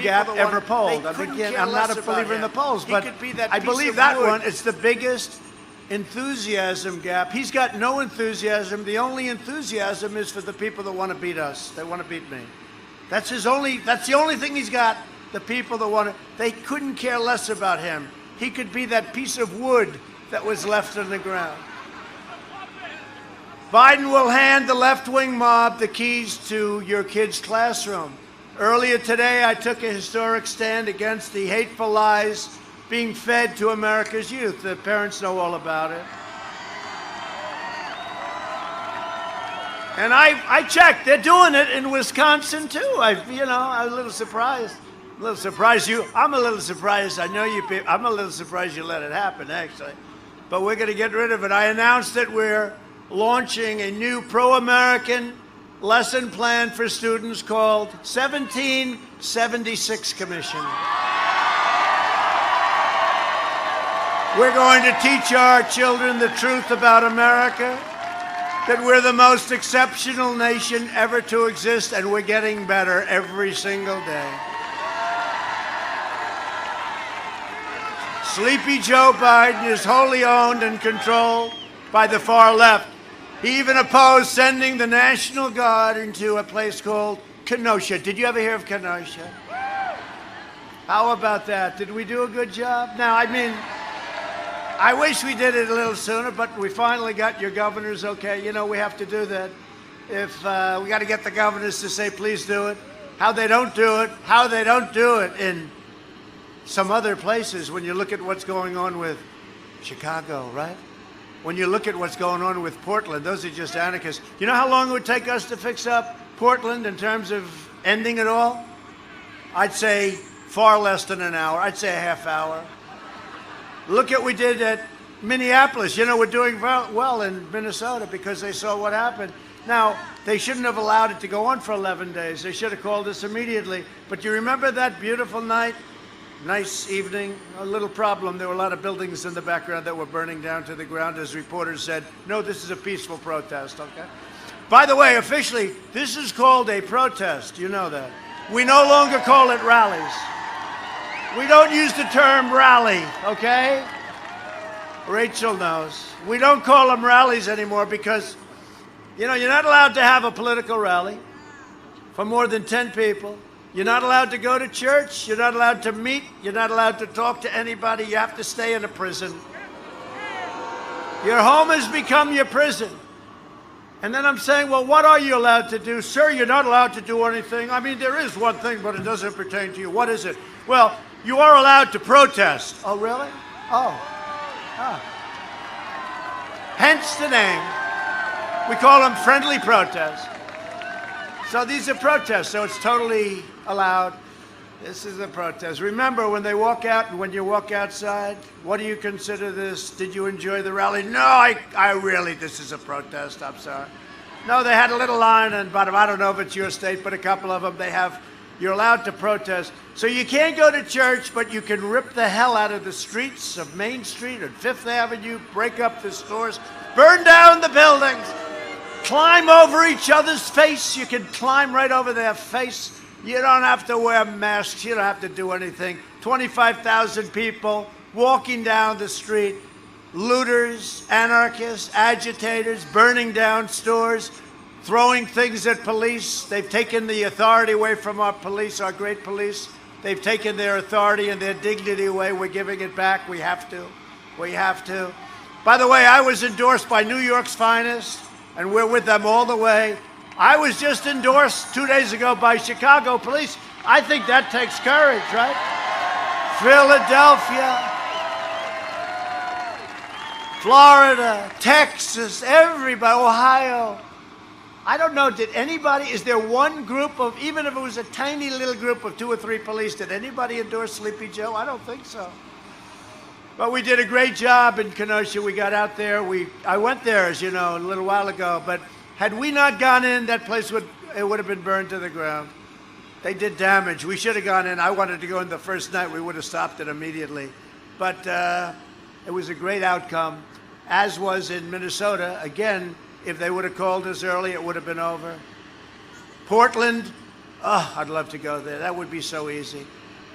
Gap ever polled. Again, I'm not a believer in the polls, but I believe that one. It's the biggest enthusiasm gap. He's got no enthusiasm. The only enthusiasm is for the people that want to beat us. They want to beat me. That's the only thing he's got. The people that want to. They couldn't care less about him. He could be that piece of wood that was left on the ground. Biden will hand the left-wing mob the keys to your kid's classroom. Earlier today, I took a historic stand against the hateful lies being fed to America's youth. The parents know all about it. And I checked. They're doing it in Wisconsin, too. I'm a little surprised. I'm a little surprised I know you people. I'm a little surprised you let it happen, actually. But we're going to get rid of it. I announced that we're launching a new pro-American lesson plan for students called 1776 Commission. We're going to teach our children the truth about America, that we're the most exceptional nation ever to exist, and we're getting better every single day. Sleepy Joe Biden is wholly owned and controlled by the far left. He even opposed sending the National Guard into a place called Kenosha. Did you ever hear of Kenosha? How about that? Did we do a good job? Now, I mean, I wish we did it a little sooner, but we finally got your governors okay. You know, we have to do that. If we got to get the governors to say, please do it. How they don't do it in some other places when you look at what's going on with Chicago, right? When you look at what's going on with Portland, those are just anarchists. You know how long it would take us to fix up Portland in terms of ending it all? I'd say far less than an hour. I'd say a half hour. Look at what we did at Minneapolis. You know, we're doing well in Minnesota because they saw what happened. Now, they shouldn't have allowed it to go on for 11 days. They should have called us immediately. But you remember that beautiful night? Nice evening. A little problem. There were a lot of buildings in the background that were burning down to the ground. As reporters said, no, this is a peaceful protest, okay? By the way, officially, this is called a protest. You know that. We no longer call it rallies. We don't use the term rally, okay? Rachel knows. We don't call them rallies anymore because, you know, you're not allowed to have a political rally for more than 10 people. You're not allowed to go to church. You're not allowed to meet. You're not allowed to talk to anybody. You have to stay in a prison. Your home has become your prison. And then I'm saying, well, what are you allowed to do? Sir, you're not allowed to do anything. I mean, there is one thing, but it doesn't pertain to you. What is it? Well, you are allowed to protest. Oh, really? Oh. Hence the name. We call them friendly protests. So these are protests, so it's totally allowed. This is a protest. Remember, when they walk out and when you walk outside, what do you consider this? Did you enjoy the rally? No, I really, this is a protest, I'm sorry. No, they had a little line, and but I don't know if it's your state, but a couple of them, you're allowed to protest. So you can't go to church, but you can rip the hell out of the streets of Main Street and Fifth Avenue, break up the stores, burn down the buildings, climb over each other's face. You can climb right over their face. You don't have to wear masks. You don't have to do anything. 25,000 people walking down the street, looters, anarchists, agitators, burning down stores, throwing things at police. They've taken the authority away from our police, our great police. They've taken their authority and their dignity away. We're giving it back. We have to. We have to. By the way, I was endorsed by New York's finest, and we're with them all the way. I was just endorsed 2 days ago by Chicago police. I think that takes courage, right? Philadelphia, Florida, Texas, everybody, Ohio. I don't know, is there one group of, even if it was a tiny little group of 2 or 3 police, did anybody endorse Sleepy Joe? I don't think so. But we did a great job in Kenosha. We got out there. I went there, as you know, a little while ago. But had we not gone in, that place would have been burned to the ground. They did damage. We should have gone in. I wanted to go in the first night. We would have stopped it immediately. But it was a great outcome, as was in Minnesota. Again, if they would have called us early, it would have been over. Portland, oh, I'd love to go there. That would be so easy.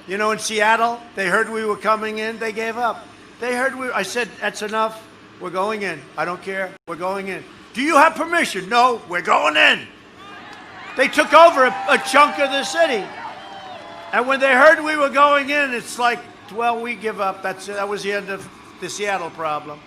You know, in Seattle, they heard we were coming in. They gave up. I said, that's enough. We're going in. I don't care. We're going in. Do you have permission? No, we're going in. They took over a chunk of the city. And when they heard we were going in, it's like, well, we give up. That was the end of the Seattle problem.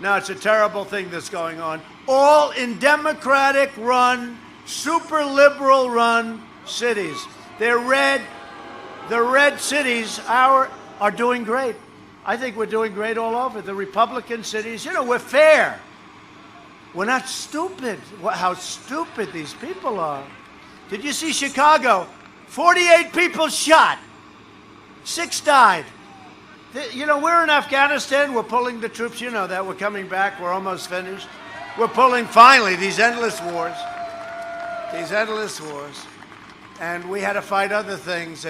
Now it's a terrible thing that's going on. All in Democratic-run, super liberal-run cities. The red cities are doing great. I think we're doing great all over. The Republican cities, you know, we're fair. We're not stupid. How stupid these people are. Did you see Chicago? 48 people shot. 6 died. You know, we're in Afghanistan. We're pulling the troops. You know that. We're coming back. We're almost finished. We're pulling, finally, these endless wars. These endless wars. And we had to fight other things,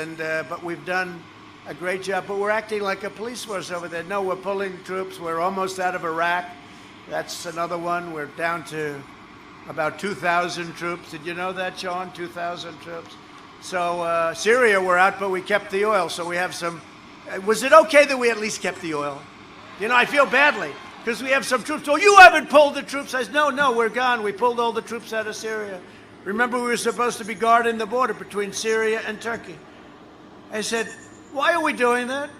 but we've done a great job. But we're acting like a police force over there. No, we're pulling troops. We're almost out of Iraq. That's another one. We're down to about 2,000 troops. Did you know that, Sean? 2,000 troops. So Syria, we're out, but we kept the oil. So we have some. Was it okay that we at least kept the oil? You know, I feel badly because we have some troops. Oh, you haven't pulled the troops. I said, no, we're gone. We pulled all the troops out of Syria. Remember, we were supposed to be guarding the border between Syria and Turkey. I said, why are we doing that?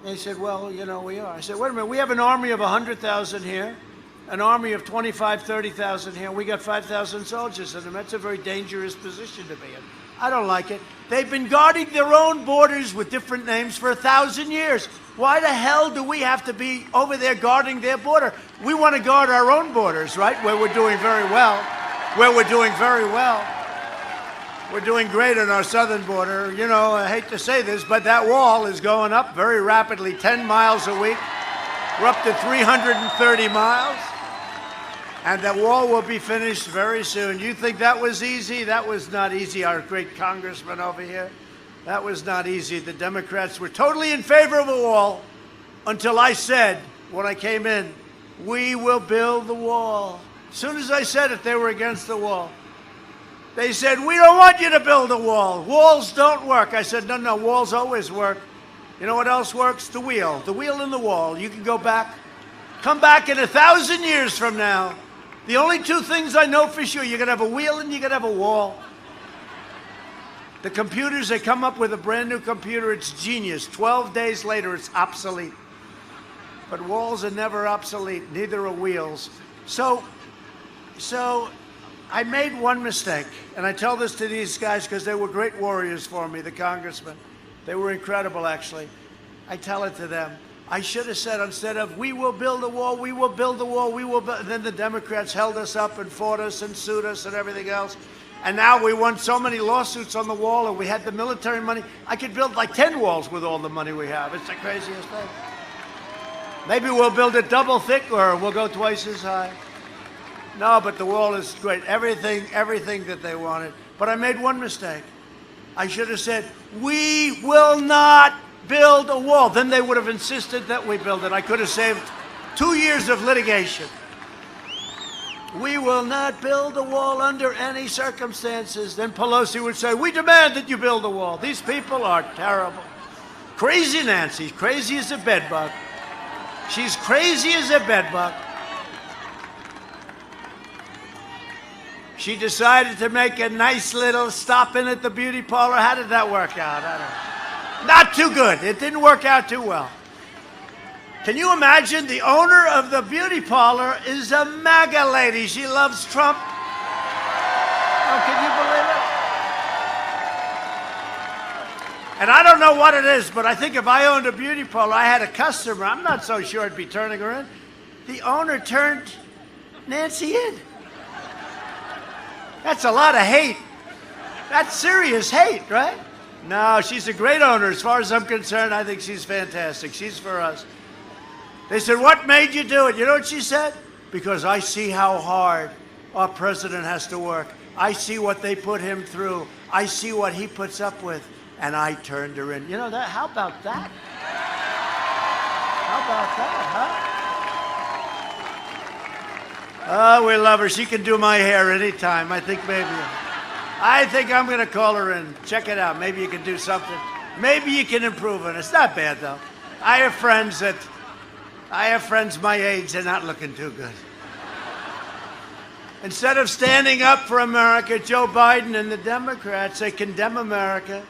They said, well, you know, we are. I said, wait a minute. We have an army of 100,000 here, an army of 25,000, 30,000 here. We got 5,000 soldiers in them. That's a very dangerous position to be in. I don't like it. They've been guarding their own borders with different names for 1,000 years. Why the hell do we have to be over there guarding their border? We want to guard our own borders, right, where we're doing very well. We're doing great on our southern border. You know, I hate to say this, but that wall is going up very rapidly, 10 miles a week. We're up to 330 miles. And that wall will be finished very soon. You think that was easy? That was not easy, our great congressman over here. That was not easy. The Democrats were totally in favor of a wall until I said, when I came in, we will build the wall. As soon as I said it, they were against the wall. They said, we don't want you to build a wall. Walls don't work. I said, no, walls always work. You know what else works? The wheel in the wall. You can go back, come back in 1,000 years from now. The only 2 things I know for sure, you're going to have a wheel and you're going to have a wall. The computers, they come up with a brand new computer. It's genius. 12 days later, it's obsolete. But walls are never obsolete. Neither are wheels. So I made one mistake. And I tell this to these guys because they were great warriors for me, the congressmen. They were incredible, actually. I tell it to them. I should have said, instead of, we will build a wall, we will build a wall, we will build. Then the Democrats held us up and fought us and sued us and everything else. And now we won so many lawsuits on the wall, and we had the military money. I could build like 10 walls with all the money we have. It's the craziest thing. Maybe we'll build it double thick, or we'll go twice as high. No, but the wall is great. Everything that they wanted. But I made one mistake. I should have said, we will not build a wall. Then they would have insisted that we build it. I could have saved 2 years of litigation. We will not build a wall under any circumstances. Then Pelosi would say, we demand that you build a wall. These people are terrible. Crazy Nancy, crazy as a bedbug. She's crazy as a bedbug. She decided to make a nice little stop in at the beauty parlor. How did that work out? I don't know. Not too good. It didn't work out too well. Can you imagine? The owner of the beauty parlor is a MAGA lady. She loves Trump. Oh, can you believe it? And I don't know what it is, but I think if I owned a beauty parlor, I had a customer, I'm not so sure I'd be turning her in. The owner turned Nancy in. That's a lot of hate. That's serious hate, right? No, she's a great owner. As far as I'm concerned, I think she's fantastic. She's for us. They said, what made you do it? You know what she said? Because I see how hard our president has to work. I see what they put him through. I see what he puts up with. And I turned her in. You know that? How about that? How about that, huh? Oh, we love her. She can do my hair anytime. I think I'm going to call her in. Check it out. Maybe you can do something. Maybe you can improve it. It's not bad, though. I have friends my age. They're not looking too good. Instead of standing up for America, Joe Biden and the Democrats, they condemn America.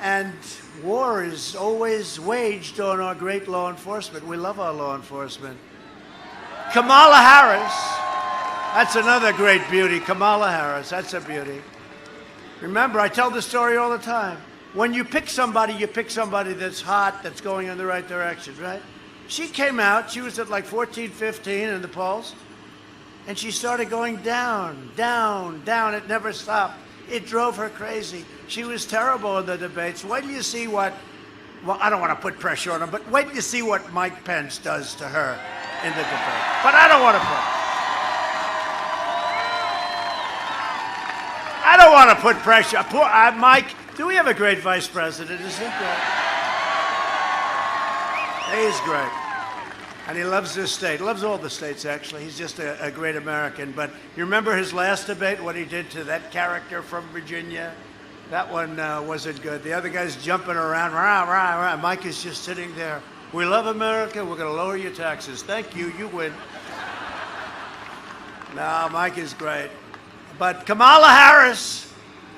And war is always waged on our great law enforcement. We love our law enforcement. Kamala Harris, that's another great beauty. Kamala Harris, that's a beauty. Remember, I tell this story all the time. When you pick somebody that's hot, that's going in the right direction, right? She came out, she was at like 14, 15 in the polls, and she started going down, down, down. It never stopped. It drove her crazy. She was terrible in the debates. Wait till you see well, I don't want to put pressure on her, but wait till you see what Mike Pence does to her in the debate. But I don't want to put pressure. Poor Mike, do we have a great vice president? Isn't that? He's great. And he loves this state. Loves all the states, actually. He's just a great American. But you remember his last debate, what he did to that character from Virginia? That one wasn't good. The other guy's jumping around. Rah, rah, rah. Mike is just sitting there. We love America. We're going to lower your taxes. Thank you. You win. No, Mike is great. But Kamala Harris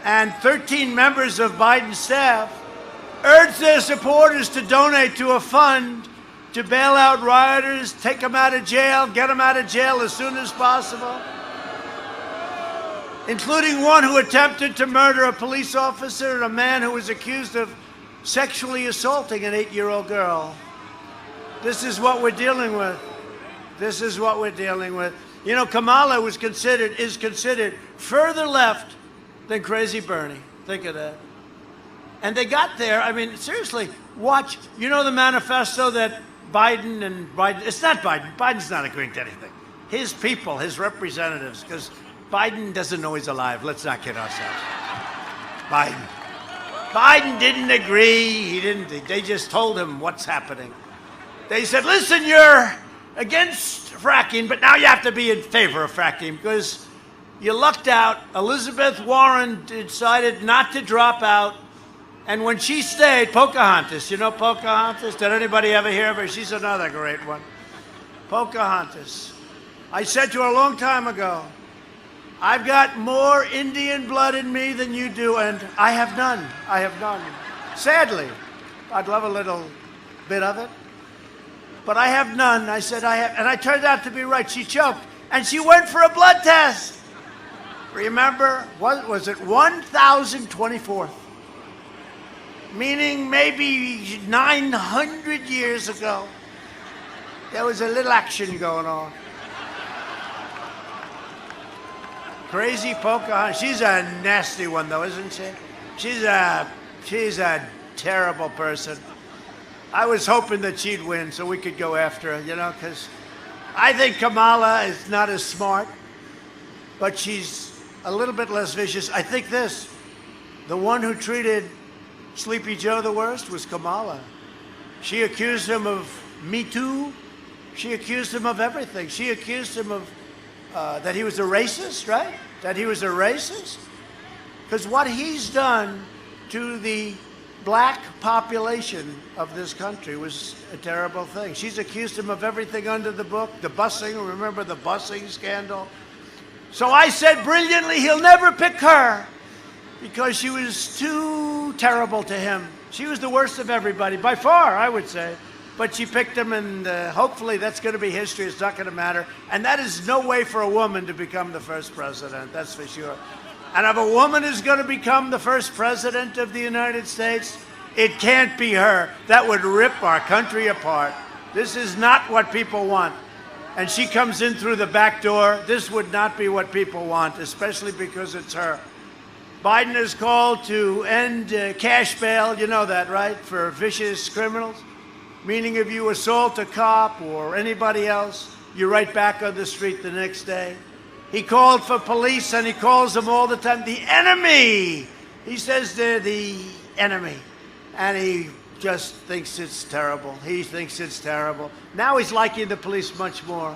and 13 members of Biden's staff urged their supporters to donate to a fund to bail out rioters, take them out of jail, get them out of jail as soon as possible, including one who attempted to murder a police officer and a man who was accused of sexually assaulting an 8-year-old girl. This is what we're dealing with. This is what we're dealing with. You know, Kamala is considered further left than Crazy Bernie. Think of that. And they got there. I mean, seriously, watch. You know the manifesto that Biden, it's not Biden. Biden's not agreeing to anything. His people, his representatives, because Biden doesn't know he's alive. Let's not kid ourselves. Biden didn't agree. They just told him what's happening. They said, listen, you're against fracking, but now you have to be in favor of fracking because you lucked out. Elizabeth Warren decided not to drop out. And when she stayed, Pocahontas, you know Pocahontas? Did anybody ever hear of her? She's another great one. Pocahontas. I said to her a long time ago, I've got more Indian blood in me than you do, and I have none. I have none. Sadly, I'd love a little bit of it, but I have none. I said I have, and I turned out to be right. She choked, and she went for a blood test. Remember, what was it, 1024th? Meaning maybe 900 years ago, there was a little action going on. Crazy Pocahontas. She's a nasty one, though, isn't she? She's a terrible person. I was hoping that she'd win so we could go after her, you know, because I think Kamala is not as smart, but she's a little bit less vicious. I think the one who treated Sleepy Joe the worst was Kamala. She accused him of Me Too. She accused him of everything. She accused him of that he was a racist, right? That he was a racist. Because what he's done to the black population of this country was a terrible thing. She's accused him of everything under the book. The busing, remember the busing scandal? So I said brilliantly, he'll never pick her because she was too terrible to him. She was the worst of everybody, by far, I would say. But she picked him, and hopefully that's going to be history. It's not going to matter. And that is no way for a woman to become the first president, that's for sure. And if a woman is going to become the first president of the United States, it can't be her. That would rip our country apart. This is not what people want. And she comes in through the back door. This would not be what people want, especially because it's her. Biden has called to end cash bail, you know that, right, for vicious criminals. meaning if you assault a cop or anybody else, you're right back on the street the next day. He called for police, and he calls them all the time the enemy. He says they're the enemy, and he just thinks it's terrible. He thinks it's terrible. Now he's liking the police much more.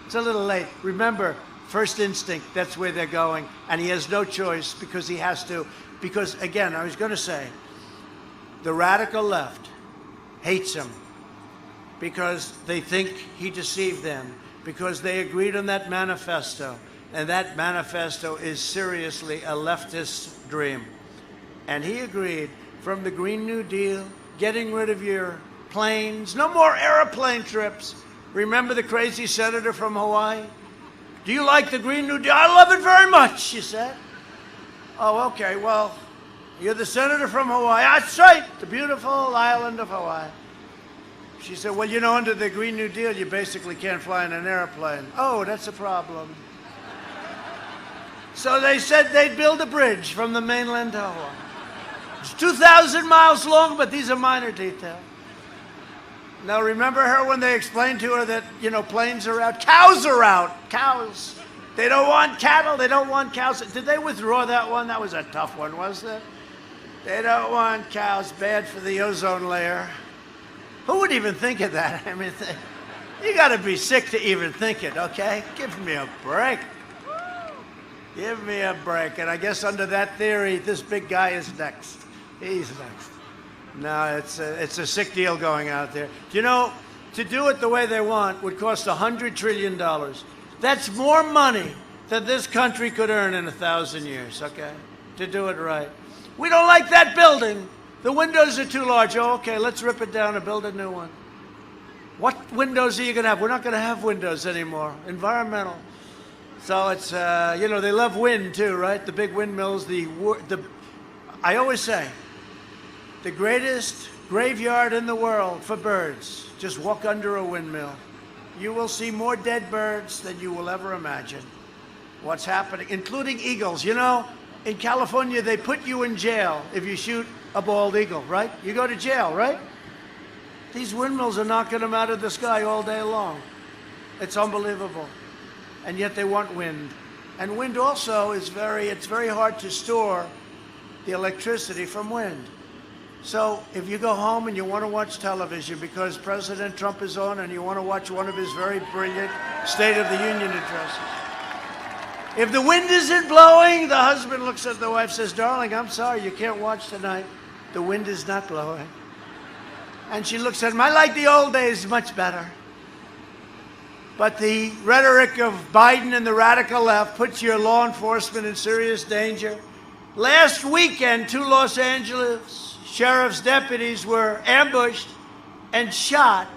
It's a little late. Remember, first instinct, that's where they're going, and he has no choice because he has to. Because, again, I was going to say, the radical left hates him because they think he deceived them, because they agreed on that manifesto, and that manifesto is seriously a leftist dream. And he agreed from the Green New Deal, getting rid of your planes, no more airplane trips. Remember the crazy senator from Hawaii? Do you like the Green New Deal? I love it very much, she said. Oh, okay, well, you're the senator from Hawaii. That's right, the beautiful island of Hawaii. She said, well, you know, under the Green New Deal, you basically can't fly in an airplane. Oh, that's a problem. So they said they'd build a bridge from the mainland to Hawaii. It's 2,000 miles long, but these are minor details. Now, remember her when they explained to her that, you know, planes are out? Cows are out. Cows. They don't want cattle. They don't want cows. Did they withdraw that one? That was a tough one, wasn't it? They don't want cows. Bad for the ozone layer. Who would even think of that? I mean, you got to be sick to even think it, okay? Give me a break. Give me a break. And I guess under that theory, this big guy is next. He's next. No, it's a sick deal going out there. You know, to do it the way they want would cost $100 trillion. That's more money than this country could earn in 1,000 years, okay? To do it right. We don't like that building. The windows are too large. Oh, okay, let's rip it down and build a new one. What windows are you going to have? We're not going to have windows anymore. Environmental. So it's, you know, they love wind too, right? The big windmills, I always say, the greatest graveyard in the world for birds, just walk under a windmill. You will see more dead birds than you will ever imagine. What's happening, including eagles. You know, in California, they put you in jail if you shoot a bald eagle, right? You go to jail, right? These windmills are knocking them out of the sky all day long. It's unbelievable. And yet they want wind. And wind also is it's very hard to store the electricity from wind. So if you go home and you want to watch television because President Trump is on and you want to watch one of his very brilliant State of the Union addresses, if the wind isn't blowing, the husband looks at the wife and says, darling, I'm sorry, you can't watch tonight. The wind is not blowing. And she looks at him, I like the old days much better. But the rhetoric of Biden and the radical left puts your law enforcement in serious danger. Last weekend, 2 Los Angeles sheriff's deputies were ambushed and shot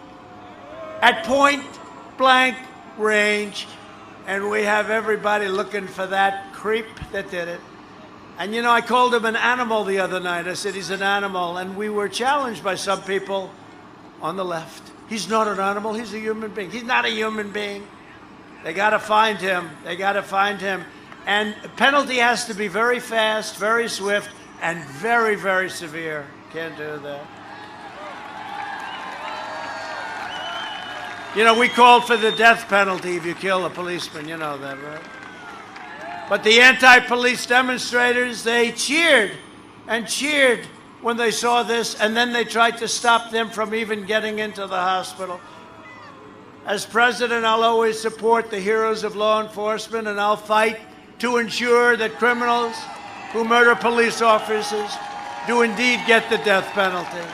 at point-blank range. And we have everybody looking for that creep that did it. And, you know, I called him an animal the other night. I said he's an animal. And we were challenged by some people on the left. He's not an animal. He's a human being. He's not a human being. They got to find him. They got to find him. And penalty has to be very fast, very swift, and very, very severe. Can't do that. You know, we called for the death penalty if you kill a policeman. You know that, right? But the anti-police demonstrators, they cheered and cheered when they saw this, and then they tried to stop them from even getting into the hospital. As president, I'll always support the heroes of law enforcement, and I'll fight to ensure that criminals who murder police officers do indeed get the death penalty.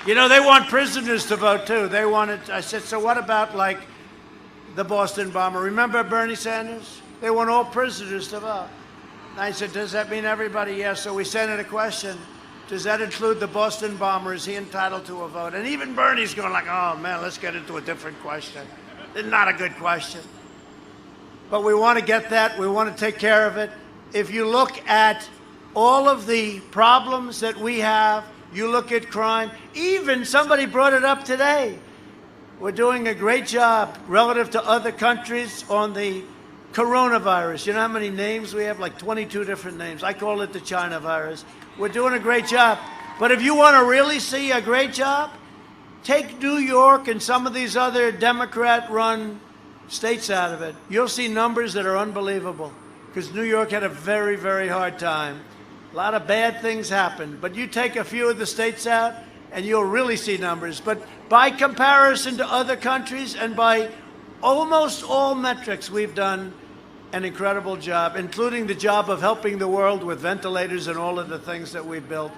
You know, they want prisoners to vote, too. They wanted, I said, so what about, like, the Boston bomber? Remember Bernie Sanders? They want all prisoners to vote. And I said, does that mean everybody? Yes. So we sent in a question. Does that include the Boston bomber? Is he entitled to a vote? And even Bernie's going like, oh, man, let's get into a different question. It's not a good question. But we want to get that. We want to take care of it. If you look at all of the problems that we have, you look at crime, even somebody brought it up today. We're doing a great job relative to other countries on the coronavirus. You know how many names we have? Like 22 different names. I call it the China virus. We're doing a great job. But if you want to really see a great job, take New York and some of these other Democrat-run states out of it. You'll see numbers that are unbelievable, because New York had a very, very hard time. A lot of bad things happened. But you take a few of the states out, and you'll really see numbers. But by comparison to other countries and by almost all metrics, we've done an incredible job, including the job of helping the world with ventilators and all of the things that we've built.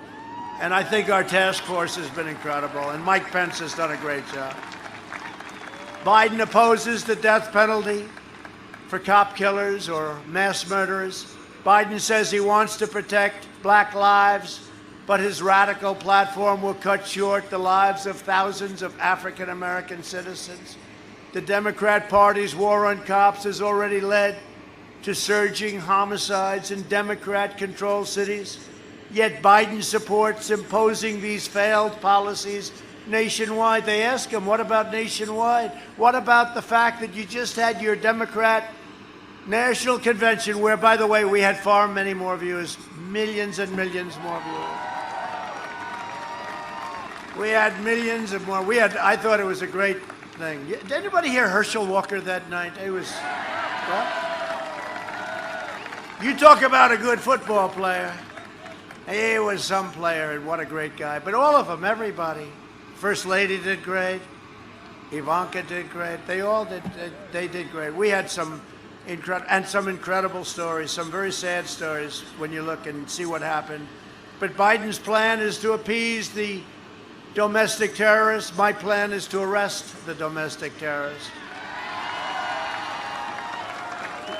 And I think our task force has been incredible, and Mike Pence has done a great job. Biden opposes the death penalty for cop killers or mass murderers. Biden says he wants to protect black lives, but his radical platform will cut short the lives of thousands of African American citizens. The Democrat Party's war on cops has already led to surging homicides in Democrat-controlled cities. Yet Biden supports imposing these failed policies nationwide. They ask him, what about nationwide? What about the fact that you just had your Democrat National Convention, where, by the way, we had far many more viewers, millions and millions more viewers. We had millions and more. I thought it was a great thing. Did anybody hear Herschel Walker that night? It was, well, you talk about a good football player. He was some player, and what a great guy. But all of them, everybody. First Lady did great. Ivanka did great. They all did. They did great. We had some incredible stories, some very sad stories when you look and see what happened. But Biden's plan is to appease the domestic terrorists. My plan is to arrest the domestic terrorists.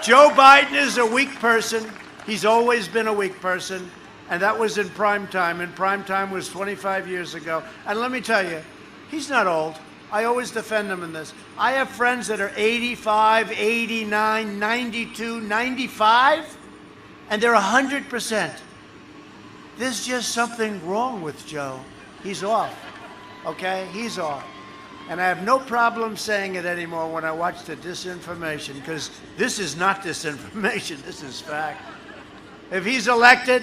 Joe Biden is a weak person. He's always been a weak person. And that was in prime time. And prime time was 25 years ago. And let me tell you, he's not old. I always defend him in this. I have friends that are 85, 89, 92, 95, and they're 100%. There's just something wrong with Joe. He's off, okay? He's off. And I have no problem saying it anymore when I watch the disinformation, because this is not disinformation, this is fact. If he's elected,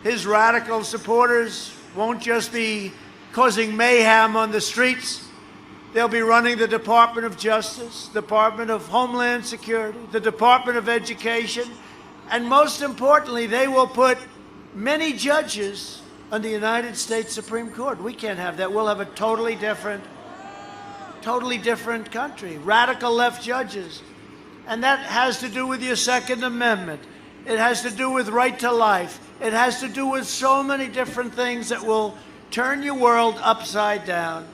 his radical supporters won't just be causing mayhem on the streets. They'll be running the Department of Justice, Department of Homeland Security, the Department of Education, and most importantly, they will put many judges on the United States Supreme Court. We can't have that. We'll have a totally different country. Radical left judges. And that has to do with your Second Amendment. It has to do with right to life. It has to do with so many different things that will turn your world upside down.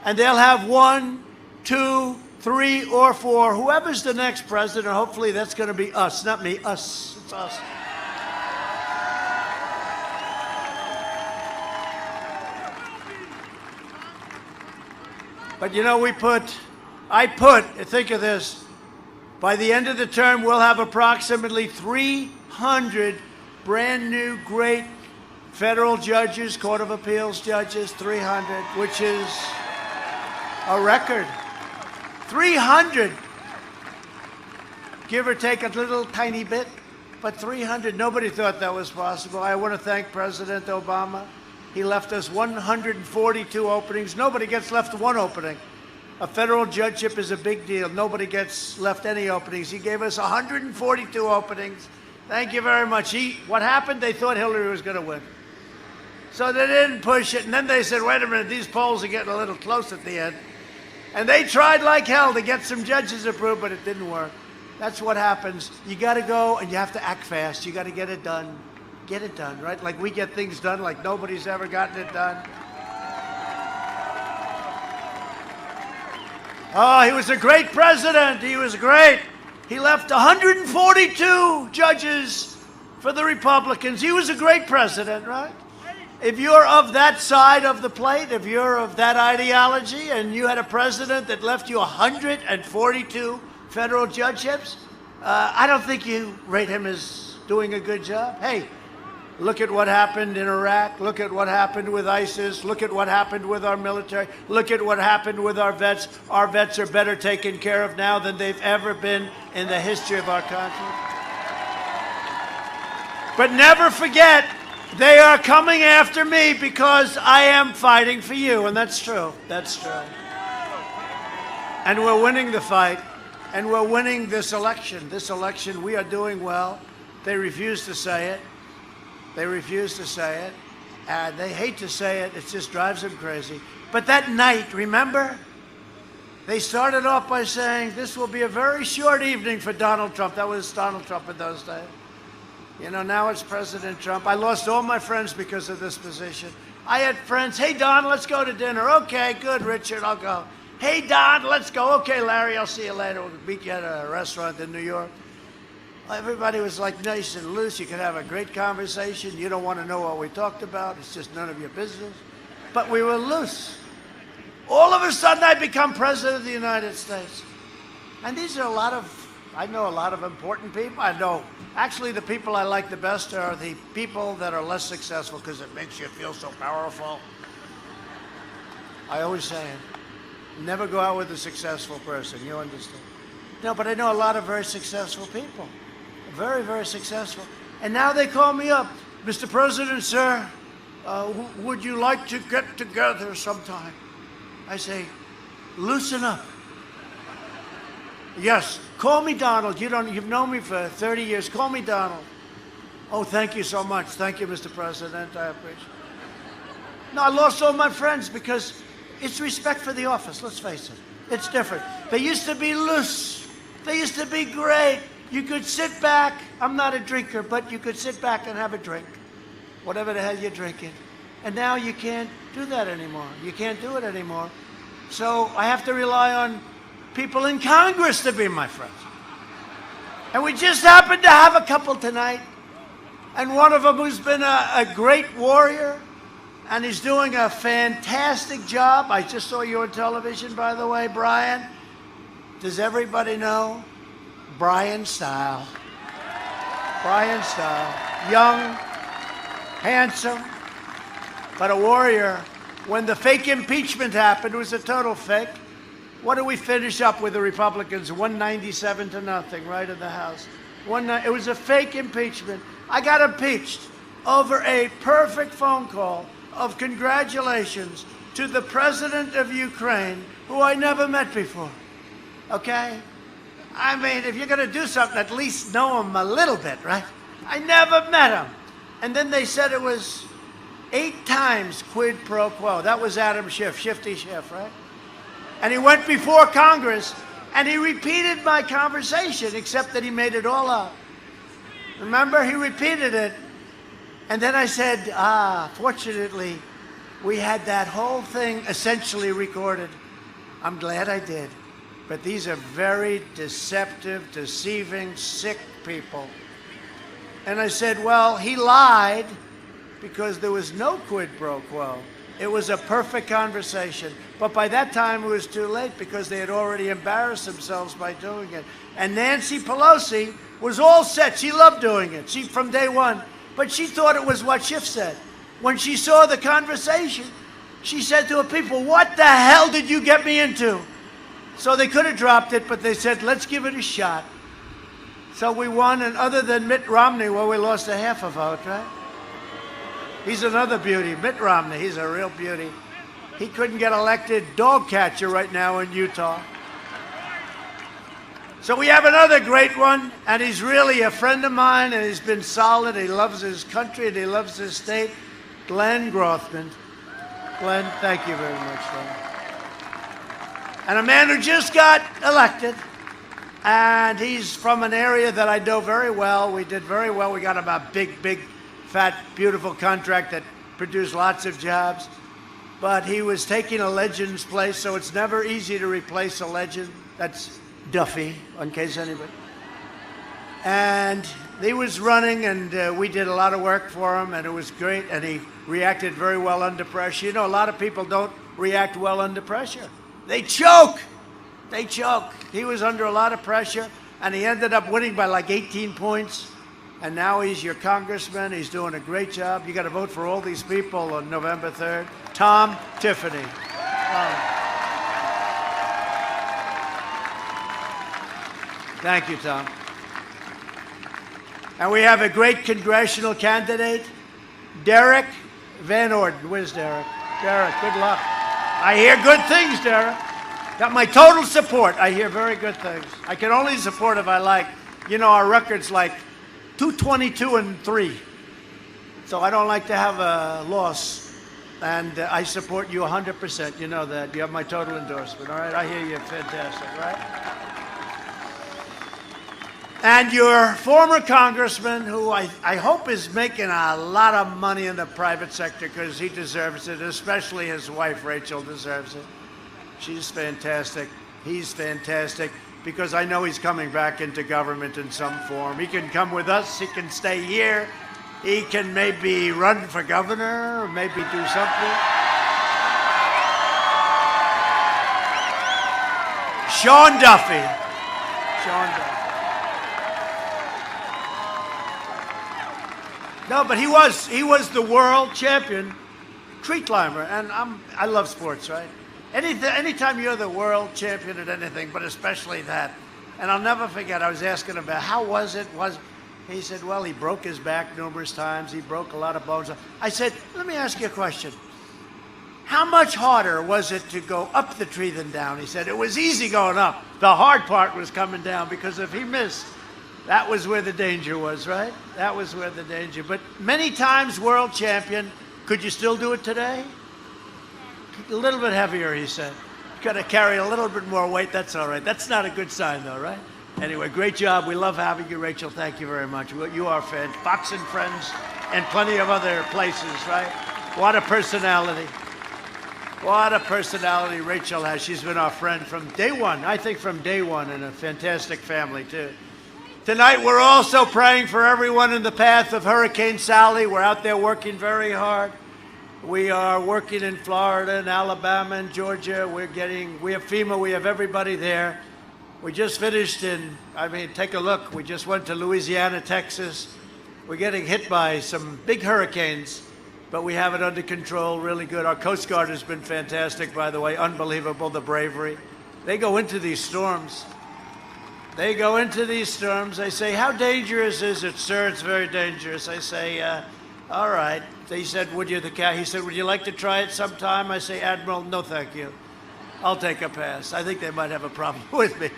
And they'll have 1, 2, 3, or 4. Whoever's the next president, hopefully that's going to be us, not me, us. It's us. But you know, think of this, by the end of the term, we'll have approximately 300 brand new great federal judges, Court of Appeals judges, 300, which is a record. 300, give or take a little tiny bit, but 300, nobody thought that was possible. I want to thank President Obama. He left us 142 openings. Nobody gets left one opening. A federal judgeship is a big deal. Nobody gets left any openings. He gave us 142 openings. Thank you very much. What happened? They thought Hillary was going to win. So they didn't push it. And then they said, wait a minute, these polls are getting a little close at the end. And they tried like hell to get some judges approved, but it didn't work. That's what happens. You got to go and you have to act fast. You got to get it done. Get it done, right? Like we get things done like nobody's ever gotten it done. Oh, he was a great president. He was great. He left 142 judges for the Republicans. He was a great president, right? If you're of that side of the plate, if you're of that ideology, and you had a president that left you 142 federal judgeships, I don't think you rate him as doing a good job. Hey, look at what happened in Iraq. Look at what happened with ISIS. Look at what happened with our military. Look at what happened with our vets. Our vets are better taken care of now than they've ever been in the history of our country. But never forget They are coming after me because I am fighting for you, and that's true. That's true. And we're winning the fight, and we're winning this election. This election, we are doing well. They refuse to say it. They refuse to say it. And they hate to say it. It just drives them crazy. But that night, remember? They started off by saying, this will be a very short evening for Donald Trump. That was Donald Trump in those days. You know, now it's President Trump. I lost all my friends because of this position. I had friends, hey, Don, let's go to dinner. Okay, good, Richard, I'll go. Hey, Don, let's go. Okay, Larry, I'll see you later. We'll meet you at a restaurant in New York. Everybody was like nice and loose. You could have a great conversation. You don't want to know what we talked about. It's just none of your business. But we were loose. All of a sudden, I become President of the United States. And these are I know a lot of important people. I know, actually, the people I like the best are the people that are less successful because it makes you feel so powerful. I always say it. Never go out with a successful person, you understand? No, but I know a lot of very successful people. Very, very successful. And now they call me up. Mr. President, sir, would you like to get together sometime? I say, loosen up. Yes, call me Donald. You've known me for 30 years. Call me Donald. Oh, thank you so much. Thank you, Mr. President. I appreciate it. No, I lost all my friends because it's respect for the office. Let's face it. It's different. They used to be loose. They used to be great. You could sit back. I'm not a drinker, but you could sit back and have a drink. Whatever the hell you're drinking. And now you can't do that anymore. You can't do it anymore. So I have to rely on people in Congress to be my friends. And we just happened to have a couple tonight. And one of them who's been a great warrior, and he's doing a fantastic job. I just saw you on television, by the way, Brian. Does everybody know Brian Style? Brian Style. Young, handsome, but a warrior. When the fake impeachment happened, it was a total fake. What do we finish up with the Republicans? 197 to nothing, right, in the House. It was a fake impeachment. I got impeached over a perfect phone call of congratulations to the president of Ukraine, who I never met before. Okay? I mean, if you're going to do something, at least know him a little bit, right? I never met him. And then they said it was 8 times quid pro quo. That was Adam Schiff, Shifty Schiff, right? And he went before Congress, and he repeated my conversation, except that he made it all up. Remember? He repeated it. And then I said, fortunately, we had that whole thing essentially recorded. I'm glad I did. But these are very deceptive, deceiving, sick people. And I said, well, he lied because there was no quid pro quo. It was a perfect conversation. But by that time, it was too late because they had already embarrassed themselves by doing it. And Nancy Pelosi was all set. She loved doing it. From day one. But she thought it was what Schiff said. When she saw the conversation, she said to her people, what the hell did you get me into? So they could have dropped it, but they said, let's give it a shot. So we won, and other than Mitt Romney, well, we lost a half a vote, right? He's another beauty. Mitt Romney, he's a real beauty. He couldn't get elected dog catcher right now in Utah. So we have another great one, and he's really a friend of mine, and he's been solid. He loves his country, and he loves his state. Glenn Grothman. Glenn, thank you very much, Glenn. And a man who just got elected, and he's from an area that I know very well. We did very well. We got him a big, big, fat, beautiful contract that produced lots of jobs. But he was taking a legend's place, so it's never easy to replace a legend. That's Duffy, in case anybody. And he was running, and we did a lot of work for him, and it was great, and he reacted very well under pressure. You know, a lot of people don't react well under pressure. They choke. They choke. He was under a lot of pressure, and he ended up winning by like 18 points. And now he's your congressman. He's doing a great job. You got to vote for all these people on November 3rd. Tom Tiffany. Thank you, Tom. And we have a great congressional candidate. Derek Van Orden. Where's Derek? Derek, good luck. I hear good things, Derek. Got my total support. I hear very good things. I can only support if I like. You know, our record's like 222-3. So I don't like to have a loss. And I support you 100%. You know that. You have my total endorsement. All right? I hear you. Fantastic, right? And your former congressman, who I hope is making a lot of money in the private sector because he deserves it, especially his wife, Rachel, deserves it. She's fantastic. He's fantastic because I know he's coming back into government in some form. He can come with us. He can stay here. He can maybe run for governor or maybe do something. Sean Duffy. Sean Duffy. No, but he was the world champion tree climber, and I love sports, right? Anytime you're the world champion at anything, but especially that, and I'll never forget. I was asking him about how was it. He said, well, he broke his back numerous times. He broke a lot of bones. I said, let me ask you a question. How much harder was it to go up the tree than down? He said, it was easy going up. The hard part was coming down because if he missed, that was where the danger was, right? That was where the danger. But many times world champion. Could you still do it today? A little bit heavier, he said. Got to carry a little bit more weight. That's all right. That's not a good sign, though, right? Anyway, great job. We love having you, Rachel. Thank you very much. You are fans. Fox and Friends and plenty of other places, right? What a personality. What a personality Rachel has. She's been our friend from day one. I think from day one, and a fantastic family, too. Tonight, we're also praying for everyone in the path of Hurricane Sally. We're out there working very hard. We are working in Florida and Alabama and Georgia. We have FEMA, we have everybody there. We just finished take a look. We just went to Louisiana, Texas. We're getting hit by some big hurricanes, but we have it under control, really good. Our Coast Guard has been fantastic, by the way. Unbelievable, the bravery. They go into these storms. They say, how dangerous is it, sir? It's very dangerous. I say, all right. They said, he said, would you like to try it sometime? I say, Admiral, no, thank you. I'll take a pass. I think they might have a problem with me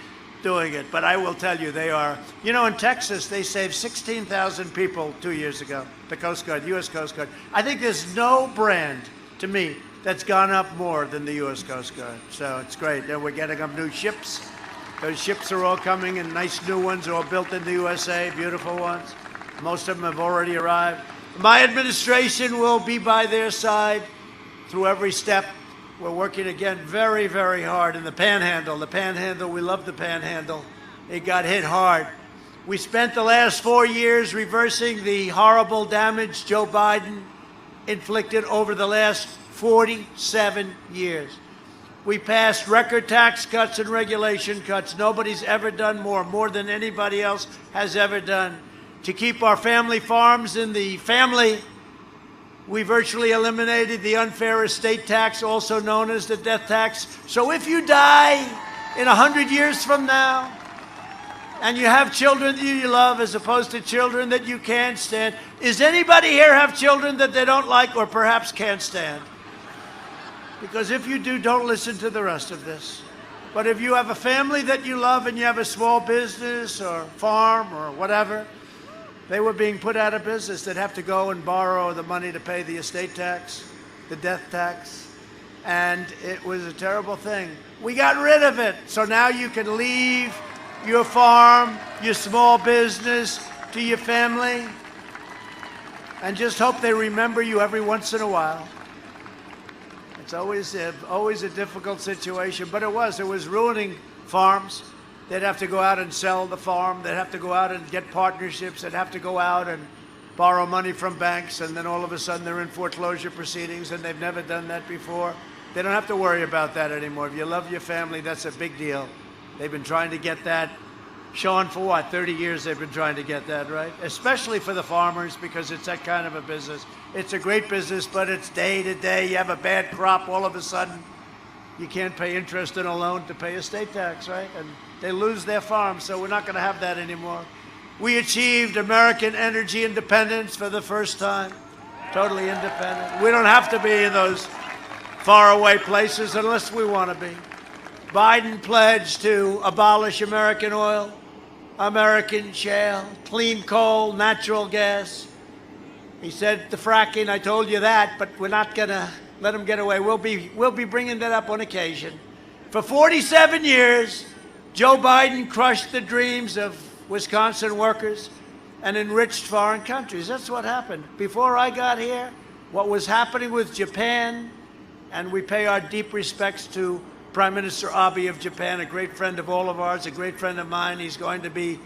doing it. But I will tell you, they are. You know, in Texas, they saved 16,000 people 2 years ago. The Coast Guard, U.S. Coast Guard. I think there's no brand, to me, that's gone up more than the U.S. Coast Guard. So it's great. And we're getting them new ships. Those ships are all coming, and nice new ones, all built in the USA, beautiful ones. Most of them have already arrived. My administration will be by their side through every step. We're working again very, very hard in the Panhandle. The Panhandle, we love the Panhandle. It got hit hard. We spent the last 4 years reversing the horrible damage Joe Biden inflicted over the last 47 years. We passed record tax cuts and regulation cuts. Nobody's ever done more than anybody else has ever done. To keep our family farms in the family, we virtually eliminated the unfair estate tax, also known as the death tax. So if you die in 100 years from now, and you have children that you love as opposed to children that you can't stand, is anybody here have children that they don't like or perhaps can't stand? Because if you do, don't listen to the rest of this. But if you have a family that you love and you have a small business or farm or whatever, they were being put out of business. They'd have to go and borrow the money to pay the estate tax, the death tax, and it was a terrible thing. We got rid of it. So now you can leave your farm, your small business to your family, and just hope they remember you every once in a while. It's always a difficult situation, but it was ruining farms. They'd have to go out and sell the farm. They'd have to go out and get partnerships. They'd have to go out and borrow money from banks, and then all of a sudden they're in foreclosure proceedings, and they've never done that before. They don't have to worry about that anymore. If you love your family, that's a big deal. They've been trying to get that. Sean, for what, 30 years they've been trying to get that, right? Especially for the farmers, because it's that kind of a business. It's a great business, but it's day to day. You have a bad crop, all of a sudden you can't pay interest in a loan to pay estate tax, right? And they lose their farm, so we're not going to have that anymore. We achieved American energy independence for the first time. totally independent. We don't have to be in those faraway places unless we want to be. Biden pledged to abolish American oil, American shale, clean coal, natural gas. He said the fracking, I told you that, but we're not going to let him get away. We'll be bringing that up on occasion. For 47 years, Joe Biden crushed the dreams of Wisconsin workers and enriched foreign countries. That's what happened. Before I got here, what was happening with Japan, and we pay our deep respects to Prime Minister Abe of Japan, a great friend of all of ours, a great friend of mine. He's going to be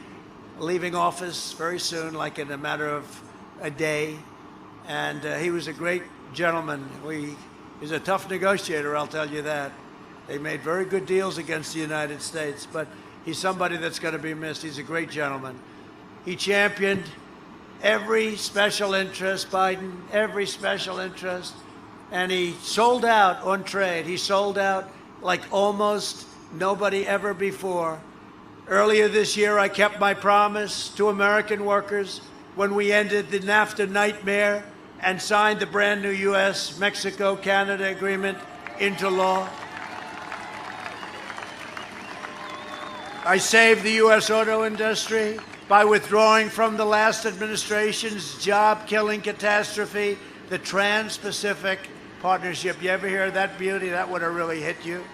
leaving office very soon, like in a matter of a day. And he was a great gentleman. He's a tough negotiator, I'll tell you that. They made very good deals against the United States, but he's somebody that's going to be missed. He's a great gentleman. He championed every special interest, Biden, every special interest, and he sold out on trade. He sold out like almost nobody ever before. Earlier this year, I kept my promise to American workers when we ended the NAFTA nightmare and signed the brand new U.S., Mexico, Canada agreement into law. I saved the U.S. auto industry by withdrawing from the last administration's job-killing catastrophe, the Trans-Pacific Partnership. You ever hear that beauty? That would have really hit you.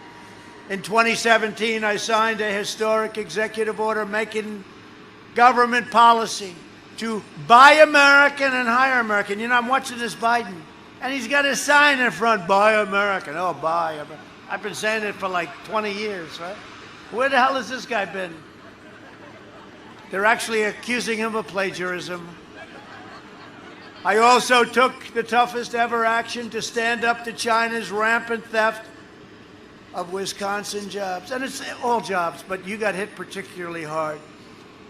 In 2017, I signed a historic executive order making government policy to buy American and hire American. You know, I'm watching this Biden, and he's got a sign in front, buy American. Oh, buy American. I've been saying it for like 20 years, right? Where the hell has this guy been? They're actually accusing him of plagiarism. I also took the toughest ever action to stand up to China's rampant theft of Wisconsin jobs. And it's all jobs, but you got hit particularly hard.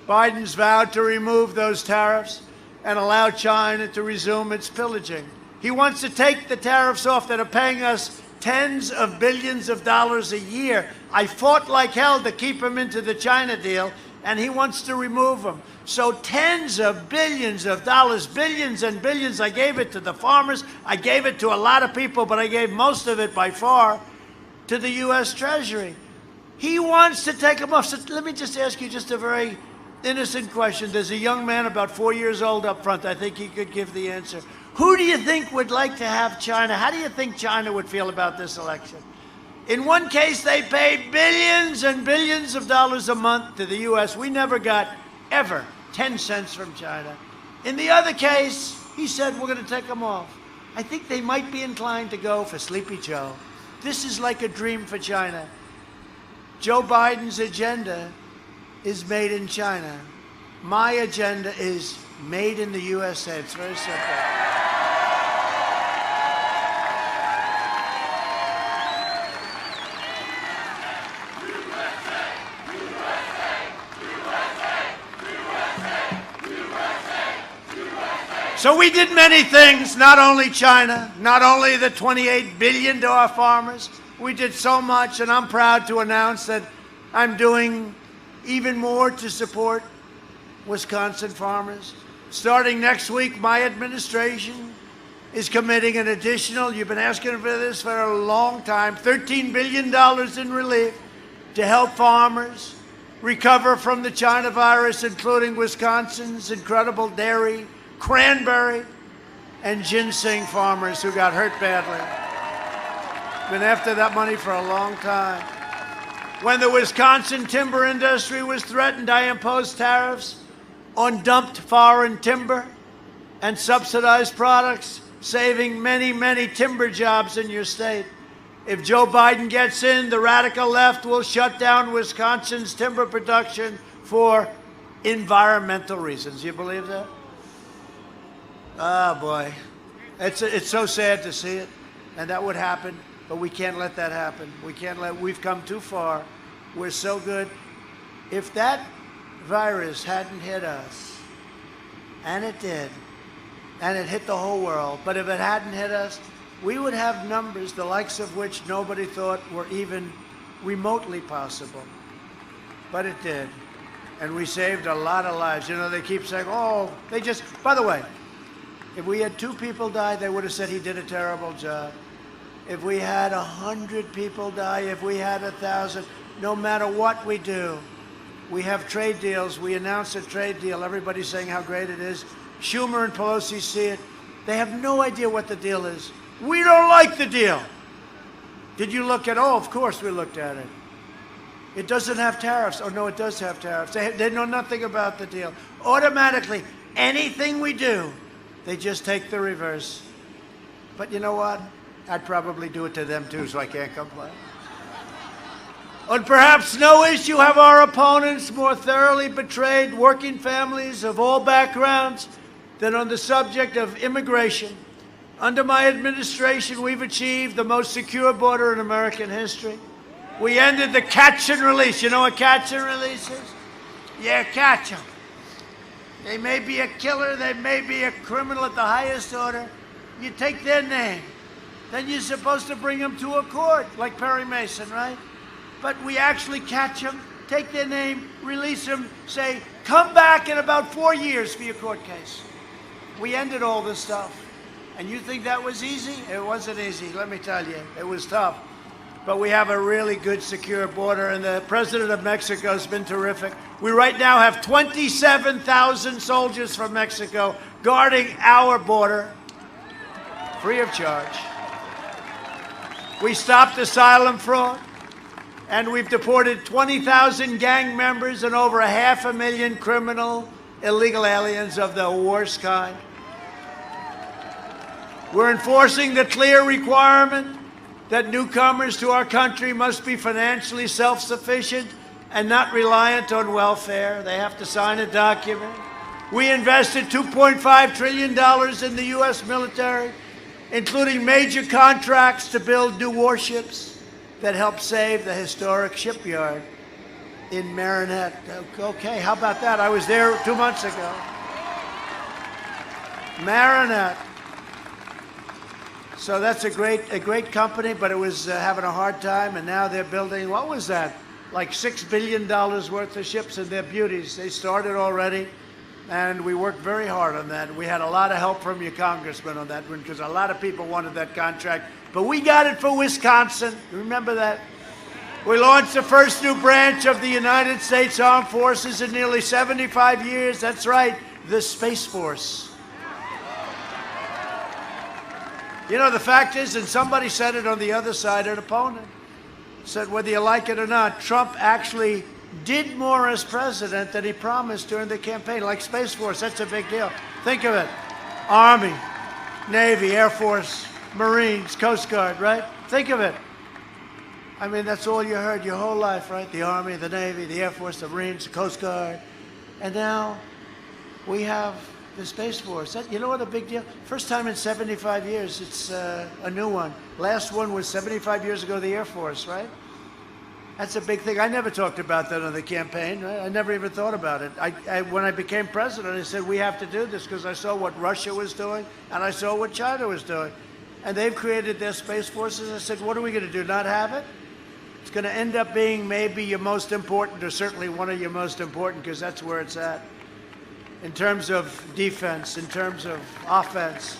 Biden's vowed to remove those tariffs and allow China to resume its pillaging. He wants to take the tariffs off that are paying us tens of billions of dollars a year. I fought like hell to keep him into the China deal, and he wants to remove them. So tens of billions of dollars, billions and billions, I gave it to the farmers, I gave it to a lot of people, but I gave most of it by far to the U.S. Treasury. He wants to take them off. So let me just ask you just a very innocent question. There's a young man about 4 years old up front. I think he could give the answer. Who do you think would like to have China? How do you think China would feel about this election? In one case, they pay billions and billions of dollars a month to the U.S. We never got, ever, 10 cents from China. In the other case, he said, we're going to take them off. I think they might be inclined to go for Sleepy Joe. This is like a dream for China. Joe Biden's agenda is made in China. My agenda is made in the USA. It's very simple. So we did many things, not only China, not only the $28 billion to our farmers. We did so much, and I'm proud to announce that I'm doing even more to support Wisconsin farmers. Starting next week, my administration is committing an additional, you've been asking for this for a long time, $13 billion in relief to help farmers recover from the China virus, including Wisconsin's incredible dairy, cranberry, and ginseng farmers who got hurt badly. Been after that money for a long time. When the Wisconsin timber industry was threatened, I imposed tariffs on dumped foreign timber and subsidized products, saving many, many timber jobs in your state. If Joe Biden gets in, the radical left will shut down Wisconsin's timber production for environmental reasons. You believe that? Oh, boy. It's so sad to see it, and that would happen, but we can't let that happen. We've come too far. We're so good. If that virus hadn't hit us, and it did, and it hit the whole world, but if it hadn't hit us, we would have numbers the likes of which nobody thought were even remotely possible. But it did, and we saved a lot of lives. You know, they keep saying, oh, by the way, If we had 2 people die, they would have said he did a terrible job. If we had 100 people die, if we had 1,000, no matter what we do, we have trade deals. We announce a trade deal. Everybody's saying how great it is. Schumer and Pelosi see it. They have no idea what the deal is. We don't like the deal. Did you look at it? Oh, of course we looked at it. It doesn't have tariffs. Oh, no, it does have tariffs. They know nothing about the deal. Automatically, anything we do, they just take the reverse. But you know what? I'd probably do it to them too, so I can't complain. On perhaps no issue have our opponents more thoroughly betrayed working families of all backgrounds than on the subject of immigration. Under my administration, we've achieved the most secure border in American history. We ended the catch and release. You know what catch and release is? Yeah, catch them. They may be a killer, they may be a criminal at the highest order. You take their name. Then you're supposed to bring them to a court, like Perry Mason, right? But we actually catch them, take their name, release them, say, come back in about 4 years for your court case. We ended all this stuff. And you think that was easy? It wasn't easy, let me tell you. It was tough. But we have a really good, secure border, and the president of Mexico has been terrific. We right now have 27,000 soldiers from Mexico guarding our border, free of charge. We stopped asylum fraud, and we've deported 20,000 gang members and over 500,000 criminal, illegal aliens of the worst kind. We're enforcing the clear requirement that newcomers to our country must be financially self-sufficient and not reliant on welfare. They have to sign a document. We invested $2.5 trillion in the U.S. military, including major contracts to build new warships that help save the historic shipyard in Marinette. Okay, how about that? I was there 2 months ago. Marinette. So that's a great company, but it was having a hard time, and now they're building, what was that? Like $6 billion worth of ships, and they're beauties. They started already, and we worked very hard on that. We had a lot of help from your congressman on that one, because a lot of people wanted that contract. But we got it for Wisconsin. You remember that? We launched the first new branch of the United States Armed Forces in nearly 75 years. That's right, the Space Force. You know, the fact is, and somebody said it on the other side, an opponent said, whether you like it or not, Trump actually did more as president than he promised during the campaign, like Space Force. That's a big deal. Think of it. Army, Navy, Air Force, Marines, Coast Guard, right? Think of it. I mean, that's all you heard your whole life, right? The Army, the Navy, the Air Force, the Marines, the Coast Guard. And now we have the Space Force. You know what a big deal? First time in 75 years, it's a new one. Last one was 75 years ago, the Air Force, right? That's a big thing. I never talked about that on the campaign, right? I never even thought about it. When I became president, I said, we have to do this because I saw what Russia was doing and I saw what China was doing. And they've created their Space Forces. I said, what are we going to do, not have it? It's going to end up being maybe your most important, or certainly one of your most important, because that's where it's at. In terms of defense, in terms of offense.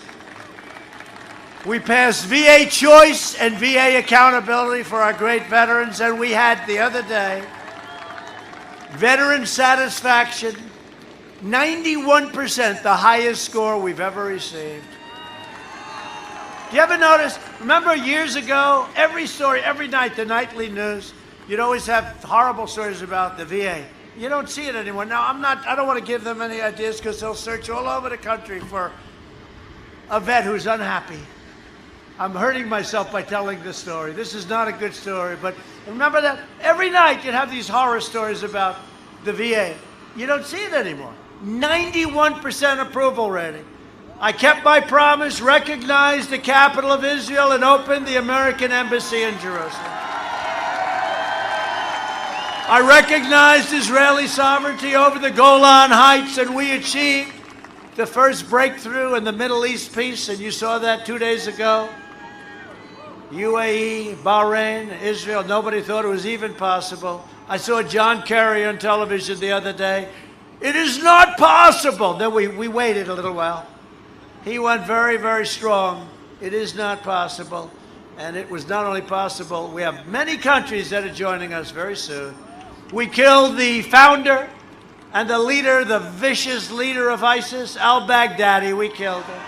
We passed VA choice and VA accountability for our great veterans, and we had the other day veteran satisfaction, 91%, the highest score we've ever received. Do you ever notice, remember years ago, every story, every night, the nightly news, you'd always have horrible stories about the VA. You don't see it anymore. Now, I don't want to give them any ideas because they'll search all over the country for a vet who's unhappy. I'm hurting myself by telling this story. This is not a good story, but remember that every night you'd have these horror stories about the VA. You don't see it anymore. 91% approval rating. I kept my promise, recognized the capital of Israel, and opened the American embassy in Jerusalem. I recognized Israeli sovereignty over the Golan Heights, and we achieved the first breakthrough in the Middle East peace, and you saw that 2 days ago. UAE, Bahrain, Israel, nobody thought it was even possible. I saw John Kerry on television the other day. It is not possible. Then we waited a little while. He went very, very strong. It is not possible. And it was not only possible, we have many countries that are joining us very soon. We killed the founder and the leader, the vicious leader of ISIS, al-Baghdadi. We killed him.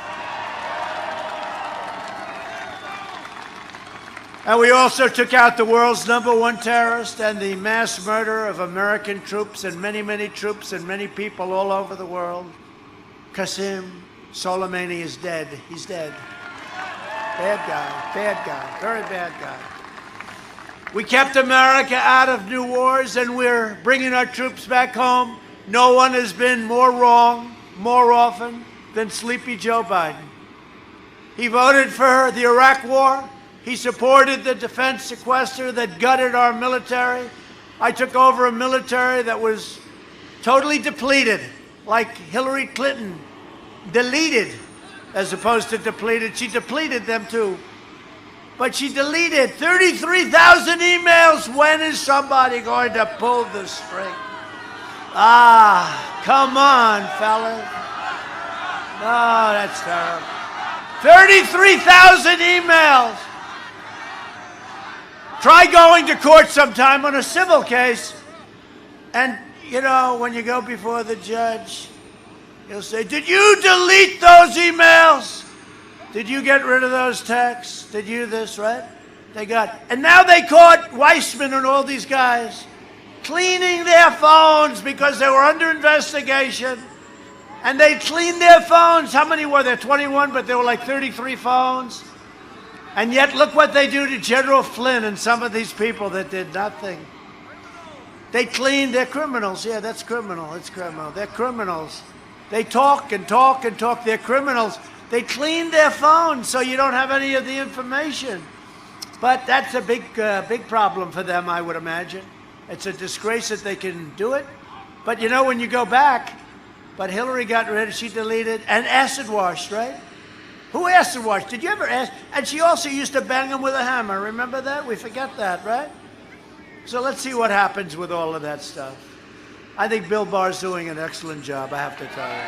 And we also took out the world's #1 terrorist and the mass murder of American troops and many, many troops and many people all over the world. Qasem Soleimani is dead. He's dead. Bad guy, very bad guy. We kept America out of new wars, and we're bringing our troops back home. No one has been more wrong more often than Sleepy Joe Biden. He voted for the Iraq War. He supported the defense sequester that gutted our military. I took over a military that was totally depleted, like Hillary Clinton deleted, as opposed to depleted. She depleted them too. But she deleted 33,000 emails. When is somebody going to pull the string? Come on, fellas. Oh, that's terrible. 33,000 emails. Try going to court sometime on a civil case. And, you know, when you go before the judge, he'll say, did you delete those emails? Did you get rid of those texts? Did you this, right? They got, and now they caught Weissman and all these guys cleaning their phones because they were under investigation. And they cleaned their phones. How many were there? 21, but there were like 33 phones. And yet look what they do to General Flynn and some of these people that did nothing. They cleaned, they're criminals. Yeah, that's criminal. It's criminal. They're criminals. They talk and talk and talk. They're criminals. They cleaned their phones so you don't have any of the information. But that's a big problem for them, I would imagine. It's a disgrace that they can do it. But you know, when you go back, but Hillary got rid of, she deleted, and acid washed, right? Who acid washed? Did you ever ask? And she also used to bang them with a hammer. Remember that? We forget that, right? So let's see what happens with all of that stuff. I think Bill Barr's doing an excellent job, I have to tell you.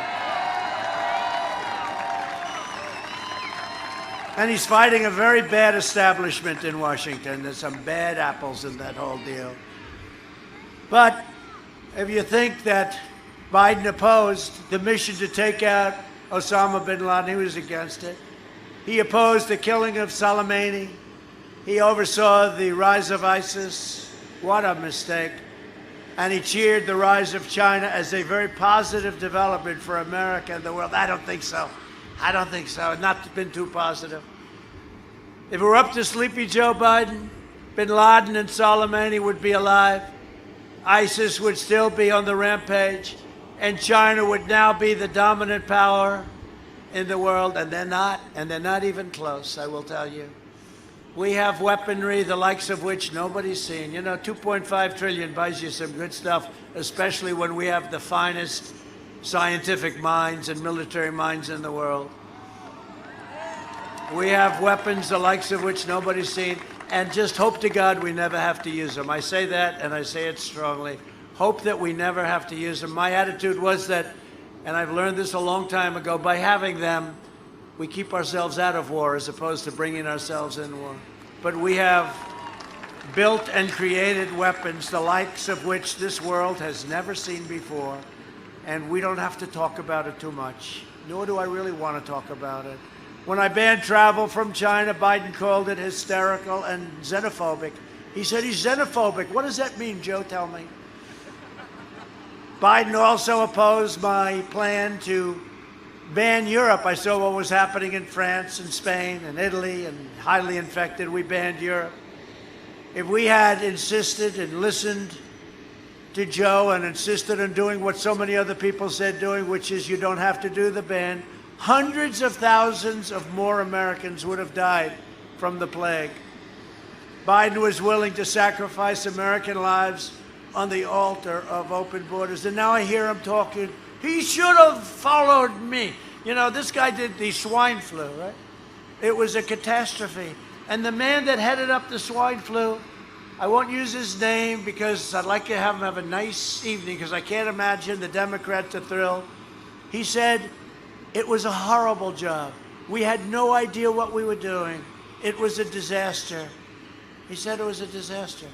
And he's fighting a very bad establishment in Washington. There's some bad apples in that whole deal. But if you think that Biden opposed the mission to take out Osama bin Laden, he was against it. He opposed the killing of Soleimani. He oversaw the rise of ISIS. What a mistake. And he cheered the rise of China as a very positive development for America and the world. I don't think so. I don't think so. It's not been too positive. If it were up to Sleepy Joe Biden, bin Laden and Soleimani would be alive. ISIS would still be on the rampage. And China would now be the dominant power in the world. And they're not. And they're not even close, I will tell you. We have weaponry, the likes of which nobody's seen. You know, 2.5 trillion buys you some good stuff, especially when we have the finest scientific minds and military minds in the world. We have weapons, the likes of which nobody's seen, and just hope to God we never have to use them. I say that, and I say it strongly. Hope that we never have to use them. My attitude was that, and I've learned this a long time ago, by having them, we keep ourselves out of war as opposed to bringing ourselves in war. But we have built and created weapons, the likes of which this world has never seen before. And we don't have to talk about it too much, nor do I really want to talk about it. When I banned travel from China, Biden called it hysterical and xenophobic. He said he's xenophobic. What does that mean, Joe? Tell me. Biden also opposed my plan to ban Europe. I saw what was happening in France and Spain and Italy and highly infected. We banned Europe. If we had insisted and listened to Joe and insisted on doing what so many other people said doing, which is you don't have to do the ban, hundreds of thousands of more Americans would have died from the plague. Biden was willing to sacrifice American lives on the altar of open borders. And now I hear him talking, he should have followed me. You know, this guy did the swine flu, right? It was a catastrophe. And the man that headed up the swine flu, I won't use his name because I'd like to have him have a nice evening because I can't imagine the Democrats are thrilled. He said, It was a horrible job. We had no idea what we were doing. It was a disaster. He said it was a disaster.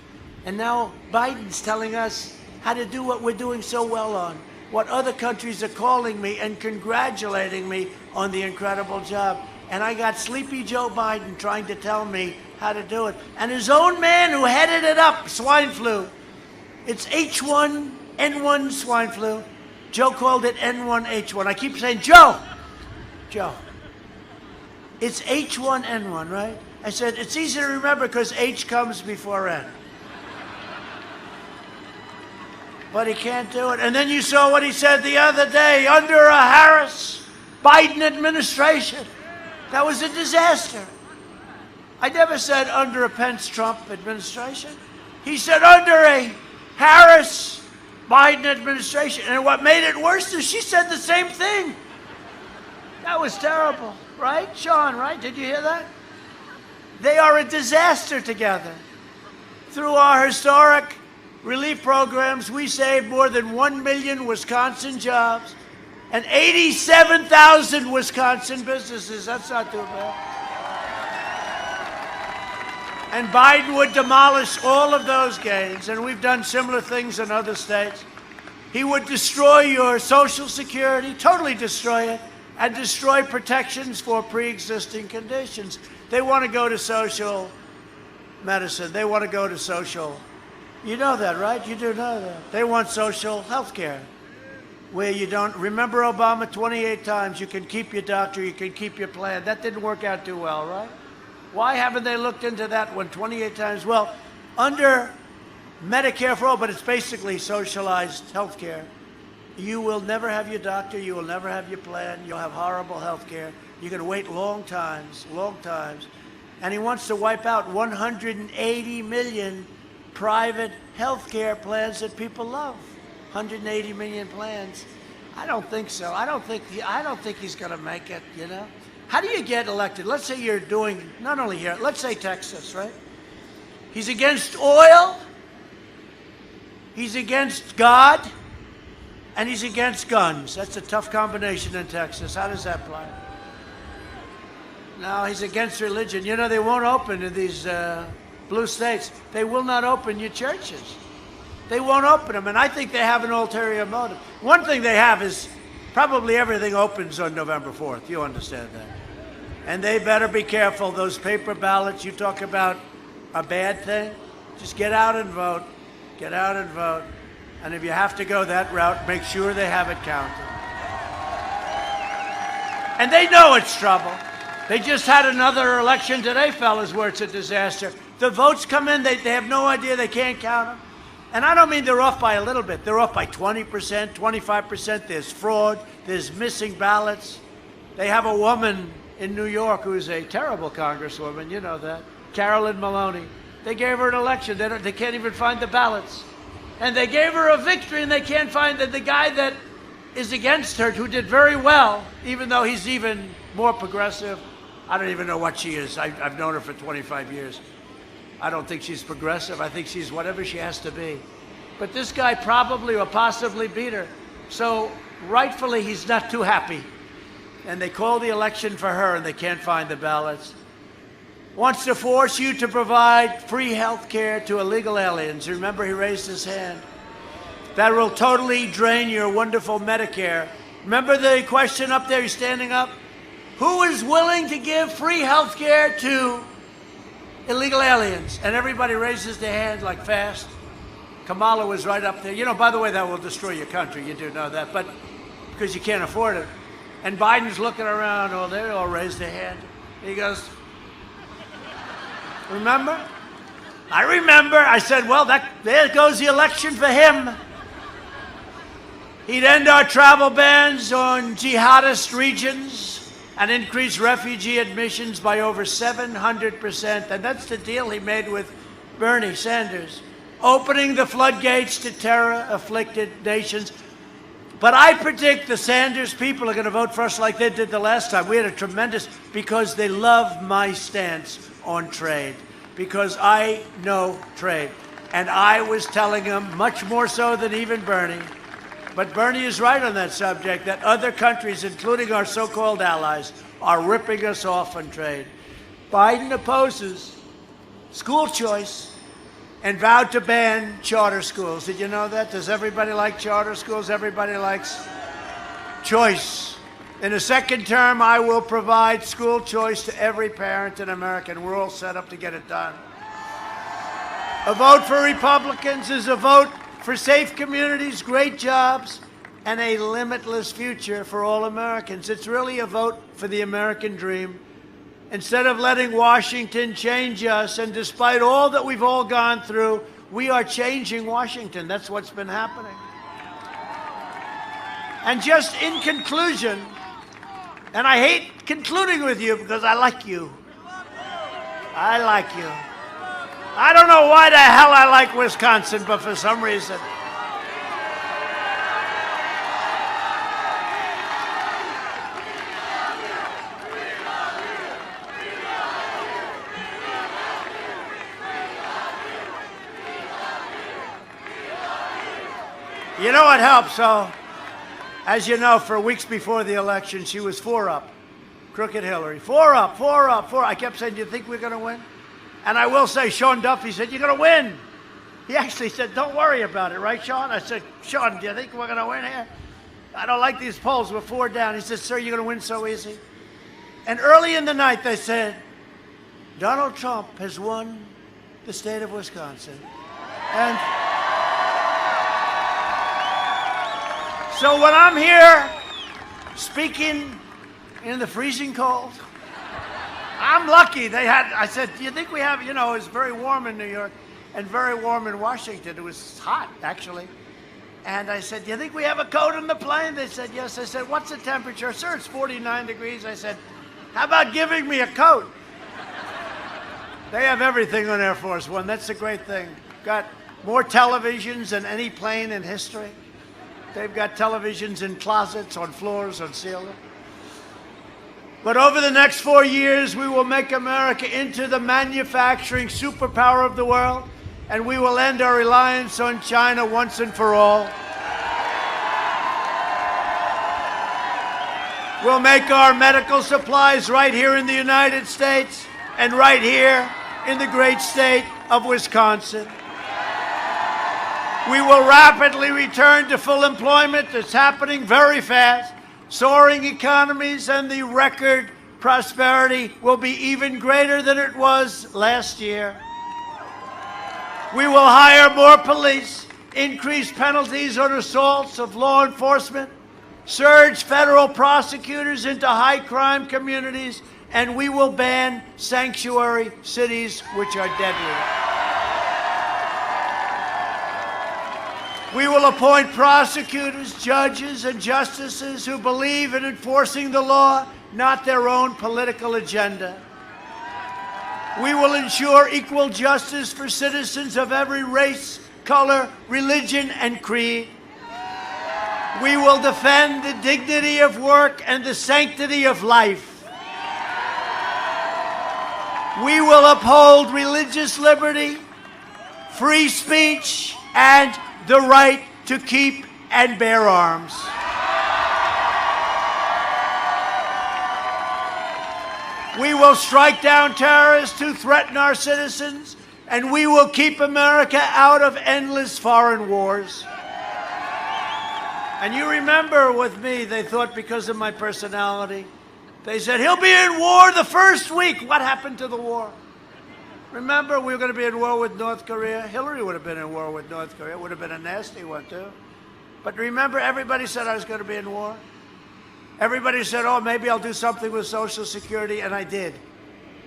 And now Biden's telling us how to do what we're doing so well on, what other countries are calling me and congratulating me on the incredible job. And I got sleepy Joe Biden trying to tell me how to do it. And his own man who headed it up, swine flu. It's H1N1 swine flu. Joe called it N1H1. I keep saying, Joe, it's H1N1, right? I said, it's easy to remember because H comes before N. But he can't do it. And then you saw what he said the other day, under a Harris-Biden administration. That was a disaster. I never said under a Pence-Trump administration. He said under a Harris-Biden administration. And what made it worse is she said the same thing. That was terrible, right? Sean, right? Did you hear that? They are a disaster together. Through our historic relief programs, we saved more than 1 million Wisconsin jobs and 87,000 Wisconsin businesses. That's not too bad. And Biden would demolish all of those gains, and we've done similar things in other states. He would destroy your Social Security, totally destroy it, and destroy protections for pre-existing conditions. They want to go to social medicine. They want to go to social. You know that, right? You do know that. They want social health care, where you don't. Remember Obama 28 times, you can keep your doctor, you can keep your plan. That didn't work out too well, right? Why haven't they looked into that one 28 times? Well, under Medicare for all, but it's basically socialized health care, you will never have your doctor, you will never have your plan, you'll have horrible health care. You're going to wait long times. And he wants to wipe out 180 million private health care plans that people love. 180 million plans. I don't think so. I don't think he's going to make it, you know? How do you get elected? Let's say you're doing, not only here, let's say Texas, right? He's against oil, he's against God, and he's against guns. That's a tough combination in Texas. How does that play? No, he's against religion. You know, they won't open in these blue states. They will not open your churches. They won't open them, and I think they have an ulterior motive. One thing they have is probably everything opens on November 4th. You understand that. And they better be careful. Those paper ballots, you talk about a bad thing, just get out and vote. Get out and vote. And if you have to go that route, make sure they have it counted. And they know it's trouble. They just had another election today, fellas, where it's a disaster. The votes come in, they have no idea, they can't count them. And I don't mean they're off by a little bit. They're off by 20%, 25%. There's fraud. There's missing ballots. They have a woman in New York who's a terrible congresswoman. You know that. Carolyn Maloney. They gave her an election. They can't even find the ballots. And they gave her a victory, and they can't find the guy that is against her, who did very well, even though he's even more progressive. I don't even know what she is. I've known her for 25 years. I don't think she's progressive. I think she's whatever she has to be. But this guy probably or possibly beat her. So rightfully, he's not too happy. And they call the election for her, and they can't find the ballots. Wants to force you to provide free health care to illegal aliens. Remember, he raised his hand. That will totally drain your wonderful Medicare. Remember the question up there? He's standing up. Who is willing to give free health care to illegal aliens? And everybody raises their hand like fast. Kamala was right up there. You know, by the way, that will destroy your country. You do know that, but because you can't afford it. And Biden's looking around. Oh, they all raised their hand. He goes, remember? I remember. I said, well, there goes the election for him. He'd end our travel bans on jihadist regions and increase refugee admissions by over 700%. And that's the deal he made with Bernie Sanders, opening the floodgates to terror-afflicted nations. But I predict the Sanders people are going to vote for us like they did the last time. We had a tremendous, because they love my stance on trade, because I know trade. And I was telling them, much more so than even Bernie, But Bernie is right on that subject, that other countries, including our so-called allies, are ripping us off on trade. Biden opposes school choice and vowed to ban charter schools. Did you know that? Does everybody like charter schools? Everybody likes choice. In the second term, I will provide school choice to every parent in America, and we're all set up to get it done. A vote for Republicans is a vote for safe communities, great jobs, and a limitless future for all Americans. It's really a vote for the American dream. Instead of letting Washington change us, and despite all that we've all gone through, we are changing Washington. That's what's been happening. And just in conclusion, and I hate concluding with you because I like you. I like you. I don't know why the hell I like Wisconsin, but for some reason. You know what helps? So, as you know, for weeks before the election, she was 4 up. Crooked Hillary. 4 up, 4 up, 4. I kept saying, do you think we're going to win? And I will say, Sean Duffy said, you're going to win. He actually said, don't worry about it, right, Sean? I said, Sean, do you think we're going to win here? I don't like these polls. We're 4 down. He said, sir, you're going to win so easy. And early in the night, they said, Donald Trump has won the state of Wisconsin. And so when I'm here speaking in the freezing cold, I'm lucky. I said, do you think we have, it's very warm in New York and very warm in Washington. It was hot, actually. And I said, do you think we have a coat on the plane? They said, yes. I said, what's the temperature? Sir, it's 49 degrees. I said, how about giving me a coat? They have everything on Air Force One. That's a great thing. Got more televisions than any plane in history. They've got televisions in closets, on floors, on ceilings. But over the next 4 years, we will make America into the manufacturing superpower of the world, and we will end our reliance on China once and for all. We'll make our medical supplies right here in the United States and right here in the great state of Wisconsin. We will rapidly return to full employment. It's happening very fast. Soaring economies, and the record prosperity will be even greater than it was last year. We will hire more police, increase penalties on assaults of law enforcement, surge federal prosecutors into high-crime communities, and we will ban sanctuary cities, which are deadly. We will appoint prosecutors, judges, and justices who believe in enforcing the law, not their own political agenda. We will ensure equal justice for citizens of every race, color, religion, and creed. We will defend the dignity of work and the sanctity of life. We will uphold religious liberty, free speech, and the right to keep and bear arms. We will strike down terrorists who threaten our citizens, and we will keep America out of endless foreign wars. And you remember with me, they thought because of my personality, they said, he'll be in war the first week. What happened to the war? Remember, we were going to be in war with North Korea. Hillary would have been in war with North Korea. It would have been a nasty one, too. But remember, everybody said I was going to be in war. Everybody said, oh, maybe I'll do something with Social Security, and I did.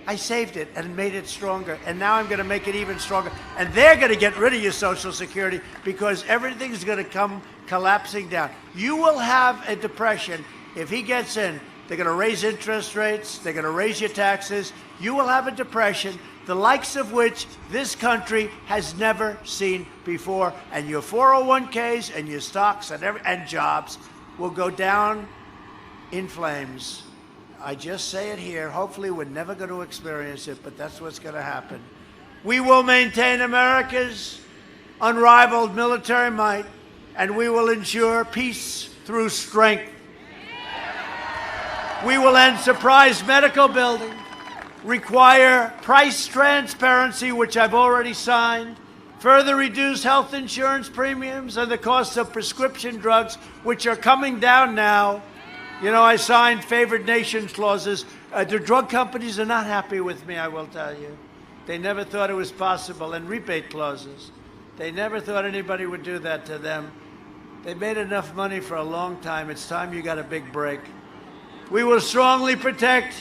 I saved it and made it stronger, and now I'm going to make it even stronger. And they're going to get rid of your Social Security because everything's going to come collapsing down. You will have a depression if he gets in. They're going to raise interest rates. They're going to raise your taxes. You will have a depression, the likes of which this country has never seen before. And your 401ks and your stocks and jobs will go down in flames. I just say it here. Hopefully we're never going to experience it, but that's what's going to happen. We will maintain America's unrivaled military might and we will ensure peace through strength. We will end surprise medical billing, require price transparency, which I've already signed, further reduce health insurance premiums and the cost of prescription drugs, which are coming down now. You know, I signed favored nation clauses. The drug companies are not happy with me, I will tell you. They never thought it was possible. And rebate clauses. They never thought anybody would do that to them. They made enough money for a long time. It's time you got a big break. We will strongly protect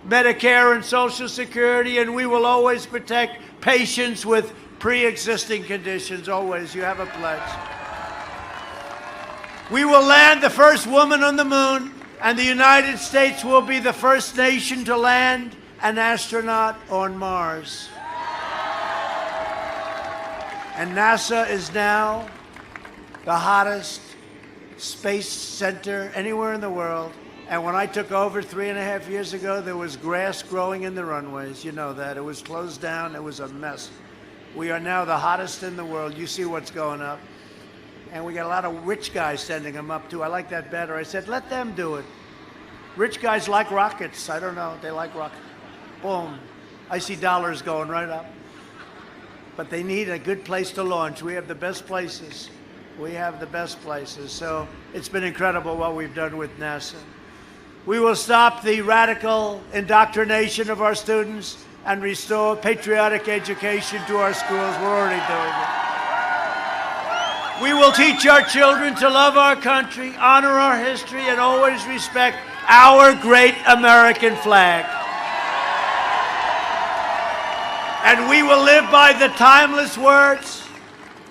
Medicare and Social Security, and we will always protect patients with pre-existing conditions. Always. You have a pledge. We will land the first woman on the moon, and the United States will be the first nation to land an astronaut on Mars. And NASA is now the hottest space center anywhere in the world. And when I took over 3.5 years ago, there was grass growing in the runways. You know that. It was closed down. It was a mess. We are now the hottest in the world. You see what's going up. And we got a lot of rich guys sending them up, too. I like that better. I said, let them do it. Rich guys like rockets. I don't know. They like rockets. Boom. I see dollars going right up. But they need a good place to launch. We have the best places. We have the best places. So it's been incredible what we've done with NASA. We will stop the radical indoctrination of our students and restore patriotic education to our schools. We're already doing it. We will teach our children to love our country, honor our history, and always respect our great American flag. And we will live by the timeless words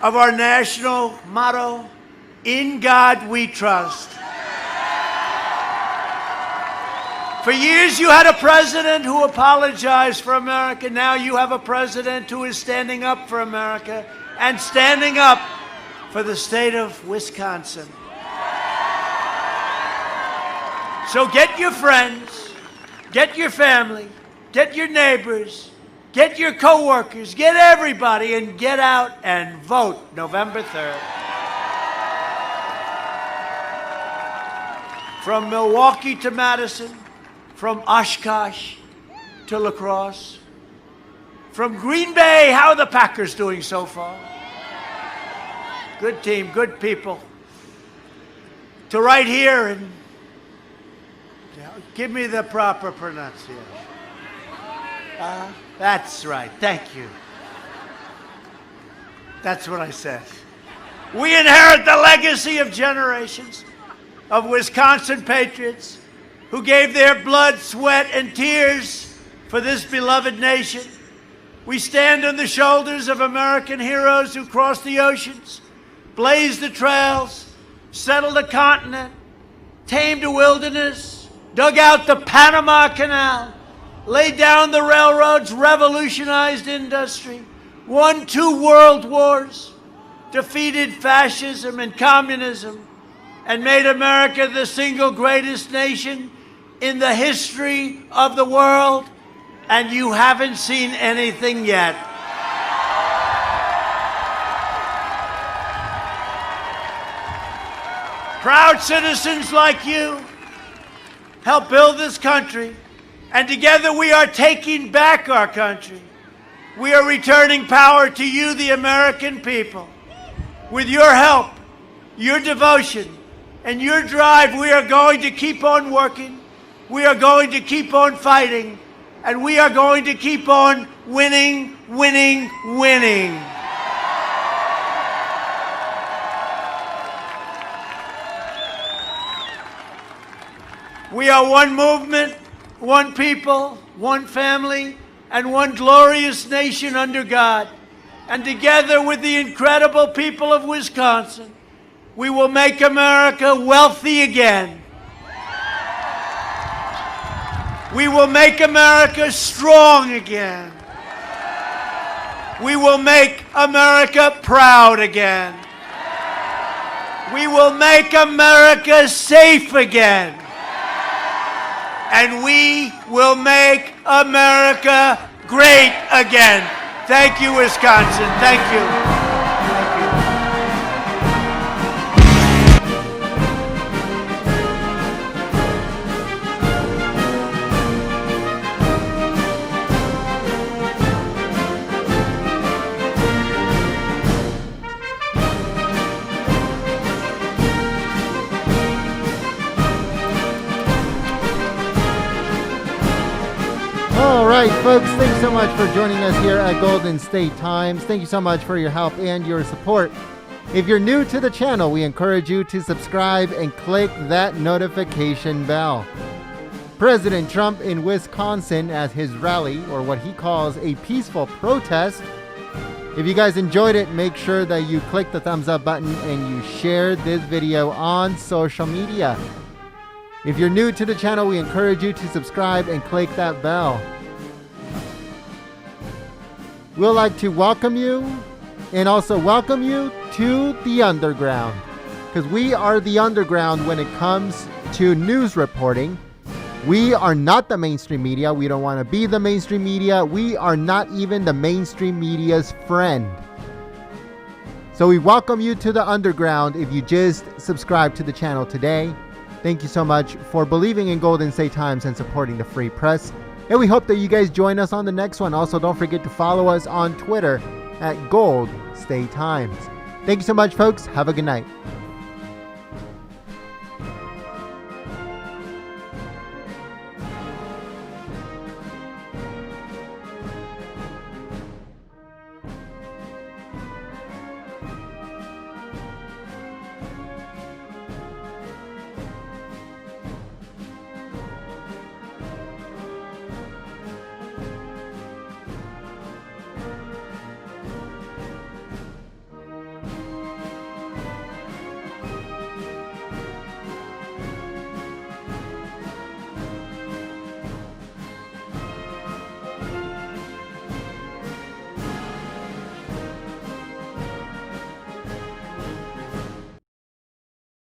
of our national motto, "In God we trust." For years you had a president who apologized for America. Now you have a president who is standing up for America and standing up for the state of Wisconsin. So get your friends, get your family, get your neighbors, get your coworkers, get everybody, and get out and vote November 3rd. From Milwaukee to Madison, from Oshkosh to La Crosse, from Green Bay, how are the Packers doing so far? Good team, good people. To right here, and give me the proper pronunciation. That's right, thank you. That's what I said. We inherit the legacy of generations of Wisconsin patriots who gave their blood, sweat, and tears for this beloved nation. We stand on the shoulders of American heroes who crossed the oceans, blazed the trails, settled a continent, tamed a wilderness, dug out the Panama Canal, laid down the railroads, revolutionized industry, won 2 world wars, defeated fascism and communism, and made America the single greatest nation in the history of the world, and you haven't seen anything yet. Proud citizens like you help build this country, and together we are taking back our country. We are returning power to you, the American people. With your help, your devotion, and your drive, we are going to keep on working. We are going to keep on fighting, and we are going to keep on winning, winning, winning. We are one movement, one people, one family, and one glorious nation under God. And together with the incredible people of Wisconsin, we will make America wealthy again. We will make America strong again. We will make America proud again. We will make America safe again. And we will make America great again. Thank you, Wisconsin. Thank you. Thank you. All right, folks, thanks so much for joining us here at Golden State Times. Thank you so much for your help and your support. If you're new to the channel, we encourage you to subscribe and click that notification bell. President Trump in Wisconsin at his rally, or what he calls a peaceful protest. If you guys enjoyed it, make sure that you click the thumbs up button and you share this video on social media. If you're new to the channel, we encourage you to subscribe and click that bell. We'd like to welcome you and also welcome you to the underground, because we are the underground when it comes to news reporting. We are not the mainstream media. We don't want to be the mainstream media. We are not even the mainstream media's friend. So we welcome you to the underground if you just subscribe to the channel today. Thank you so much for believing in Golden State Times and supporting the free press. And we hope that you guys join us on the next one. Also, don't forget to follow us on Twitter at Gold State Times. Thank you so much, folks. Have a good night.